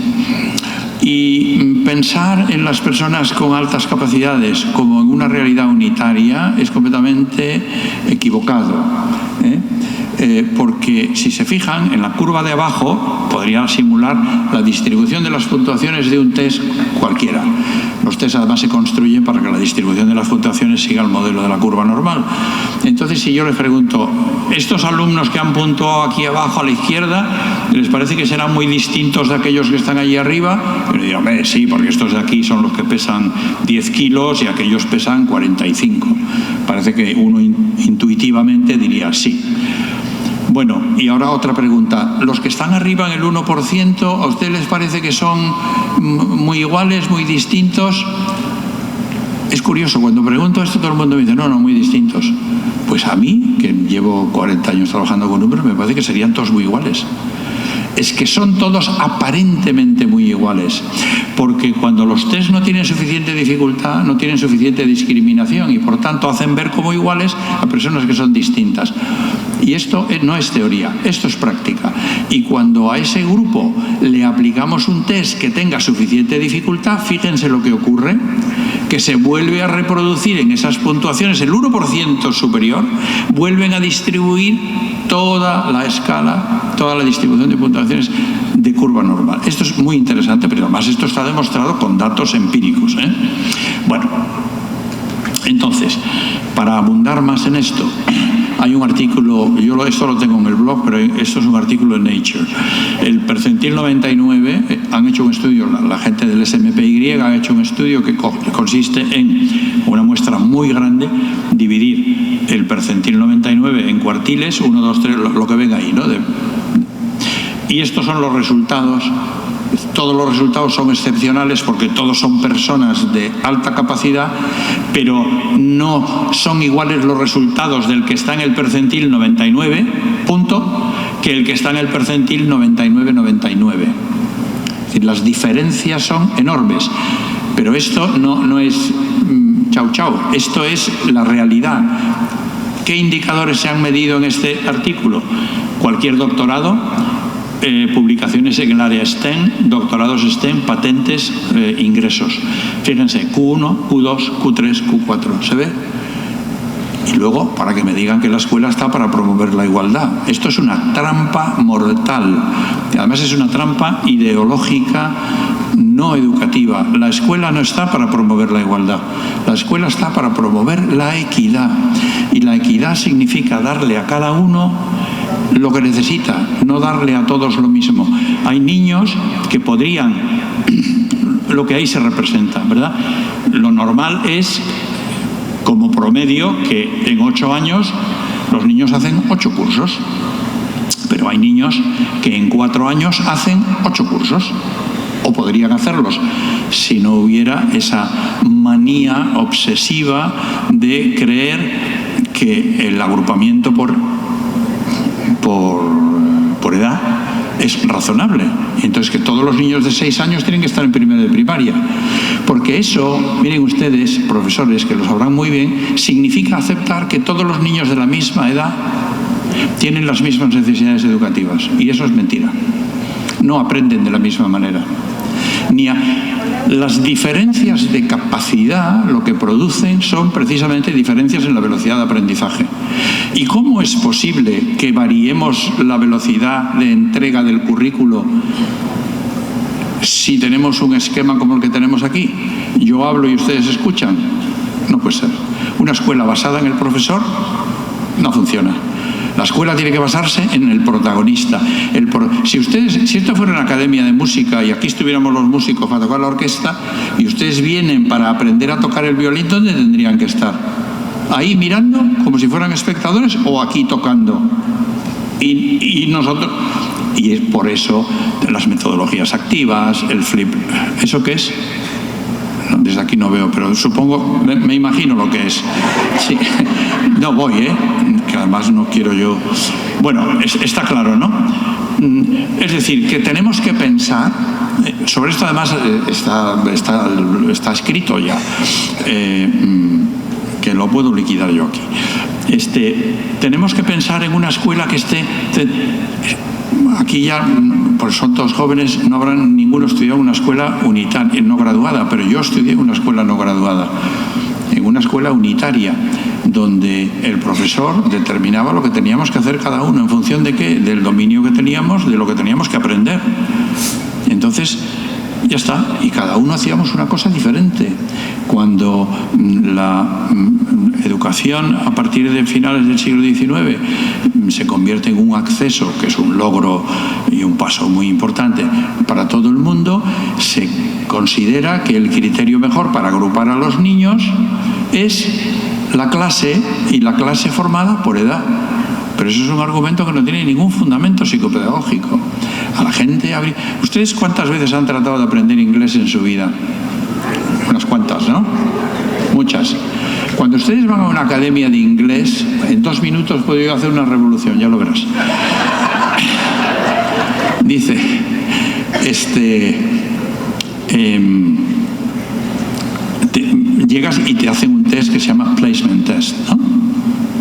Y pensar en las personas con altas capacidades como en una realidad unitaria es completamente equivocado, porque si se fijan en la curva de abajo podría simular la distribución de las puntuaciones de un test cualquiera. Los test además se construyen para que la distribución de las puntuaciones siga el modelo de la curva normal. Entonces, si yo les pregunto, estos alumnos que han puntuado aquí abajo a la izquierda, ¿les parece que serán muy distintos de aquellos que están allí arriba? Yo digo, sí, porque estos de aquí son los que pesan 10 kilos y aquellos pesan 45. Parece que uno intuitivamente diría sí. Bueno, y ahora otra pregunta. ¿Los que están arriba en el 1%, a ustedes les parece que son muy iguales, muy distintos? Es curioso, cuando pregunto esto todo el mundo me dice, no, muy distintos. Pues a mí, que llevo 40 años trabajando con números, me parece que serían todos muy iguales. Es que son todos aparentemente muy iguales, porque cuando los test no tienen suficiente dificultad, no tienen suficiente discriminación y por tanto hacen ver como iguales a personas que son distintas. Y esto no es teoría, esto es práctica. Y cuando a ese grupo le aplicamos un test que tenga suficiente dificultad, fíjense lo que ocurre, que se vuelve a reproducir en esas puntuaciones, el 1% superior, vuelven a distribuir toda la escala, toda la distribución de puntuaciones de curva normal. Esto es muy interesante, pero además esto está demostrado con datos empíricos, Bueno, entonces, para abundar más en esto, hay un artículo, esto lo tengo en el blog, pero esto es un artículo en Nature. El percentil 99, han hecho un estudio, la gente del SMPY ha hecho un estudio que consiste en una muestra muy grande, dividir el percentil 99 en cuartiles, 1, 2, 3, lo que ven ahí, ¿no? Y estos son los resultados. Todos los resultados son excepcionales porque todos son personas de alta capacidad, pero no son iguales los resultados del que está en el percentil 99, punto, que el que está en el percentil 99,99. Es decir, las diferencias son enormes, pero esto no es chau, esto es la realidad. ¿Qué indicadores se han medido en este artículo? Cualquier doctorado, publicaciones en el área STEM, doctorados STEM, patentes, ingresos. Fíjense, Q1, Q2, Q3, Q4. ¿Se ve? Luego, para que me digan que la escuela está para promover la igualdad. Esto es una trampa mortal. Además es una trampa ideológica, no educativa. La escuela no está para promover la igualdad. La escuela está para promover la equidad. Y la equidad significa darle a cada uno lo que necesita, no darle a todos lo mismo. Hay niños que podrían, lo que ahí se representa, ¿verdad? Lo normal es, como promedio, que en 8 años los niños hacen 8 cursos. Pero hay niños que en 4 años hacen 8 cursos. O podrían hacerlos si no hubiera esa manía obsesiva de creer que el agrupamiento por edad es razonable. Entonces que todos los niños de 6 años tienen que estar en primero de primaria. Porque eso, miren ustedes, profesores, que lo sabrán muy bien, significa aceptar que todos los niños de la misma edad tienen las mismas necesidades educativas. Y eso es mentira. No aprenden de la misma manera. Ni las diferencias de capacidad lo que producen son precisamente diferencias en la velocidad de aprendizaje. ¿Y cómo es posible que variemos la velocidad de entrega del currículo si tenemos un esquema como el que tenemos aquí? Yo hablo y ustedes escuchan. No puede ser. Una escuela basada en el profesor no funciona. La escuela tiene que basarse en el protagonista. Si esto fuera una academia de música y aquí estuviéramos los músicos para tocar la orquesta y ustedes vienen para aprender a tocar el violín, ¿dónde tendrían que estar? ¿Ahí mirando como si fueran espectadores o aquí tocando? Y nosotros... Y es por eso las metodologías activas, el flip... ¿Eso qué es? No, desde aquí no veo, pero supongo, me imagino lo que es. Sí. No voy, que además no quiero yo... Bueno, está claro, ¿no? Es decir, que tenemos que pensar, sobre esto además está escrito ya, que lo puedo liquidar yo aquí. Tenemos que pensar en una escuela que esté... Aquí ya, pues son todos jóvenes, no habrán ninguno estudiado en una escuela unitaria, no graduada, pero yo estudié en una escuela no graduada, en una escuela unitaria, donde el profesor determinaba lo que teníamos que hacer cada uno, en función de qué, del dominio que teníamos, de lo que teníamos que aprender. Entonces, ya está, y cada uno hacíamos una cosa diferente. Cuando la educación a partir de finales del siglo XIX se convierte en un acceso, que es un logro y un paso muy importante para todo el mundo, se considera que el criterio mejor para agrupar a los niños es la clase, y la clase formada por edad. Pero eso es un argumento que no tiene ningún fundamento psicopedagógico. A la gente... ¿Ustedes cuántas veces han tratado de aprender inglés en su vida? Unas cuantas, ¿no? Muchas. Cuando ustedes van a una academia de inglés, en 2 minutos puedo yo hacer una revolución, ya lo verás. Dice, llegas y te hacen un test que se llama placement test, ¿no?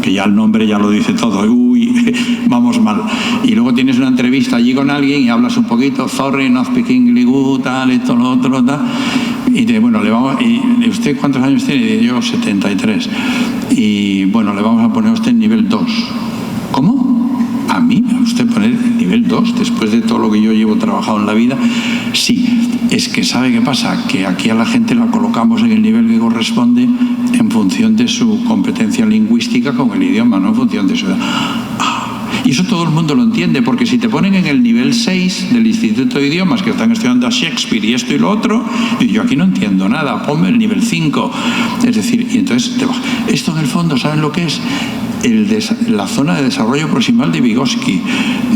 Que ya el nombre ya lo dice todo. Uy, vamos mal. Y luego tienes una entrevista allí con alguien y hablas un poquito, sorry, not speaking English good, tal, esto, lo otro, tal. Y te, bueno, ¿y usted cuántos años tiene? Y yo 73. Y bueno, le vamos a poner a usted en nivel 2. ¿Cómo? ¿A mí me va usted poner nivel 2 después de todo lo que yo llevo trabajado en la vida? Sí, es que ¿sabe qué pasa? Que aquí a la gente la colocamos en el nivel que corresponde en función de su competencia lingüística con el idioma, no en función de su edad. Y eso todo el mundo lo entiende, porque si te ponen en el nivel 6 del Instituto de Idiomas, que están estudiando a Shakespeare y esto y lo otro, y yo aquí no entiendo nada, ponme el nivel 5. Es decir, y entonces esto en el fondo, ¿saben lo que es? La zona de desarrollo proximal de Vygotsky.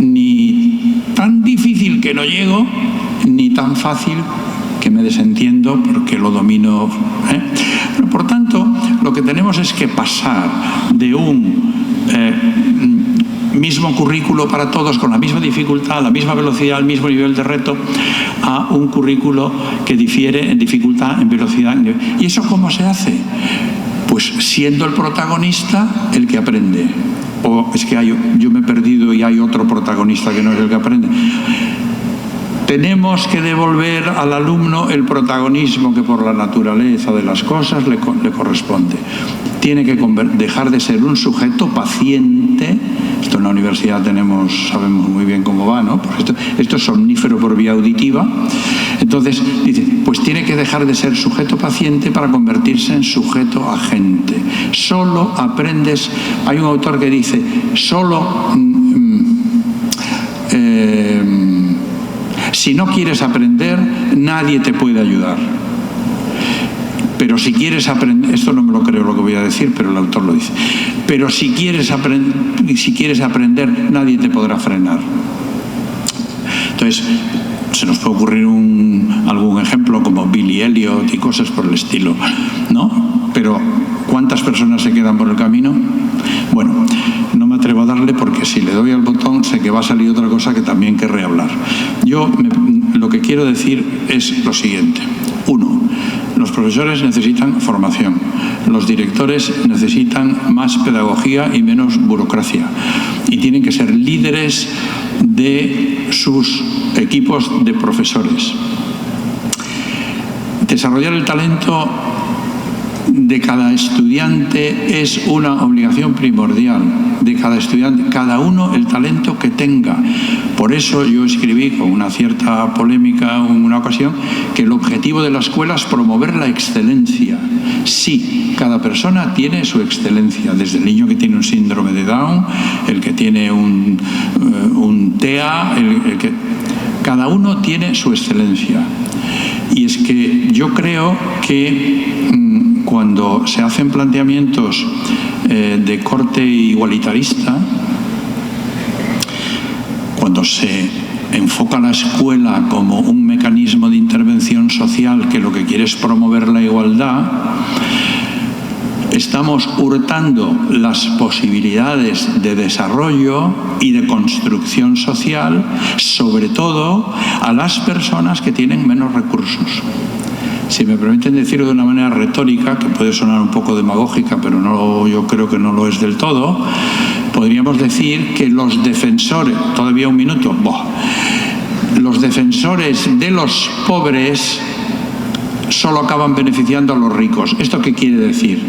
Ni tan difícil que no llego, ni tan fácil que me desentiendo porque lo domino. Pero, por tanto, lo que tenemos es que pasar de un mismo currículo para todos, con la misma dificultad, la misma velocidad, el mismo nivel de reto, a un currículo que difiere en dificultad, en velocidad. ¿Y eso cómo se hace? Pues siendo el protagonista el que aprende. O es que yo me he perdido y hay otro protagonista que no es el que aprende. Tenemos que devolver al alumno el protagonismo que por la naturaleza de las cosas le corresponde. tiene que dejar de ser un sujeto paciente. Esto en la universidad sabemos muy bien cómo va, ¿no? Porque esto es somnífero por vía auditiva. Entonces, dice, pues tiene que dejar de ser sujeto paciente para convertirse en sujeto agente. Solo aprendes, hay un autor que dice, si no quieres aprender, nadie te puede ayudar. Pero si quieres aprender, esto no me lo creo lo que voy a decir, pero el autor lo dice, pero si quieres aprender, nadie te podrá frenar. Entonces, se nos puede ocurrir algún ejemplo como Billy Elliot y cosas por el estilo, ¿no? Pero ¿cuántas personas se quedan por el camino? Bueno, no me atrevo a darle porque si le doy al botón sé que va a salir otra cosa que también querré hablar. Lo que quiero decir es lo siguiente. 1. Los profesores necesitan formación. Los directores necesitan más pedagogía y menos burocracia. Y tienen que ser líderes de sus equipos de profesores. Desarrollar el talento de cada estudiante es una obligación primordial de cada estudiante, cada uno el talento que tenga. Por eso yo escribí con una cierta polémica en una ocasión que el objetivo de la escuela es promover la excelencia. Sí, cada persona tiene su excelencia, desde el niño que tiene un síndrome de Down, el que tiene un TEA, cada uno tiene su excelencia. Y es que yo creo que cuando se hacen planteamientos de corte igualitarista, cuando se enfoca la escuela como un mecanismo de intervención social que lo que quiere es promover la igualdad, estamos hurtando las posibilidades de desarrollo y de construcción social, sobre todo a las personas que tienen menos recursos. Si me permiten decirlo de una manera retórica, que puede sonar un poco demagógica, pero yo creo que no lo es del todo, podríamos decir que los defensores, todavía un minuto, los defensores de los pobres solo acaban beneficiando a los ricos. ¿Esto qué quiere decir?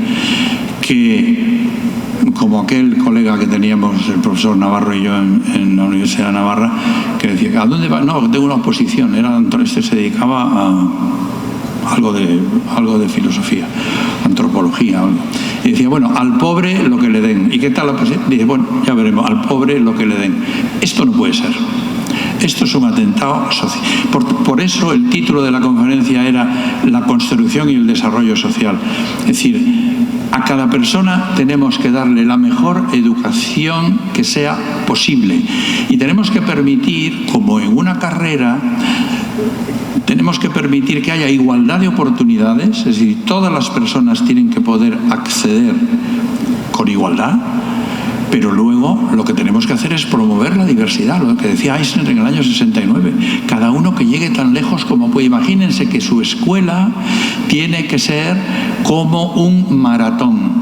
Que, como aquel colega que teníamos, el profesor Navarro y yo en la Universidad de Navarra, que decía, ¿a dónde va? No, tengo una oposición. Se dedicaba a algo de filosofía, antropología, algo. Y decía, bueno, al pobre lo que le den. ¿Y qué tal la oposición? Dice, bueno, ya veremos, al pobre lo que le den. Esto no puede ser. Esto es un atentado social. Por eso el título de la conferencia era la construcción y el desarrollo social. Es decir, a cada persona tenemos que darle la mejor educación que sea posible. Y tenemos que permitir, como en una carrera, tenemos que permitir que haya igualdad de oportunidades, es decir, todas las personas tienen que poder acceder con igualdad. Pero luego lo que tenemos que hacer es promover la diversidad, lo que decía Einstein en el año 69. Cada uno que llegue tan lejos como puede. Imagínense que su escuela tiene que ser como un maratón.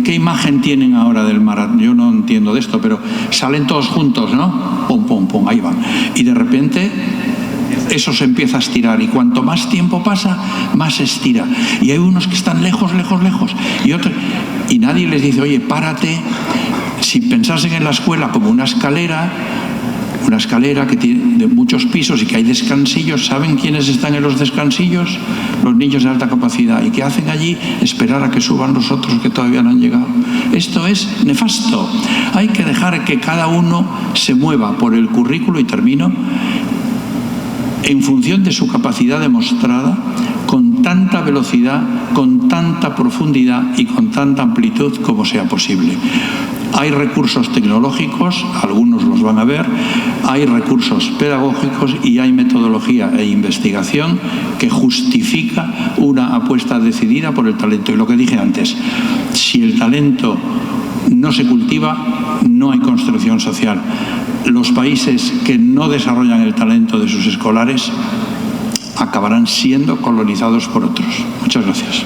¿Qué imagen tienen ahora del maratón? Yo no entiendo de esto, pero salen todos juntos, ¿no? Pum, pum, pum, ahí van. Y de repente eso se empieza a estirar, y cuanto más tiempo pasa, más se estira. Y hay unos que están lejos, lejos, lejos, y otros, y nadie les dice, oye, párate. Si pensasen en la escuela como una escalera que tiene de muchos pisos y que hay descansillos, ¿saben quiénes están en los descansillos? Los niños de alta capacidad. ¿Y qué hacen allí? Esperar a que suban los otros que todavía no han llegado. Esto es nefasto. Hay que dejar que cada uno se mueva por el currículo, y termino, en función de su capacidad demostrada, con tanta velocidad, con tanta profundidad y con tanta amplitud como sea posible. Hay recursos tecnológicos, algunos los van a ver, hay recursos pedagógicos y hay metodología e investigación que justifica una apuesta decidida por el talento. Y lo que dije antes, si el talento no se cultiva, no hay construcción social. Los países que no desarrollan el talento de sus escolares acabarán siendo colonizados por otros. Muchas gracias.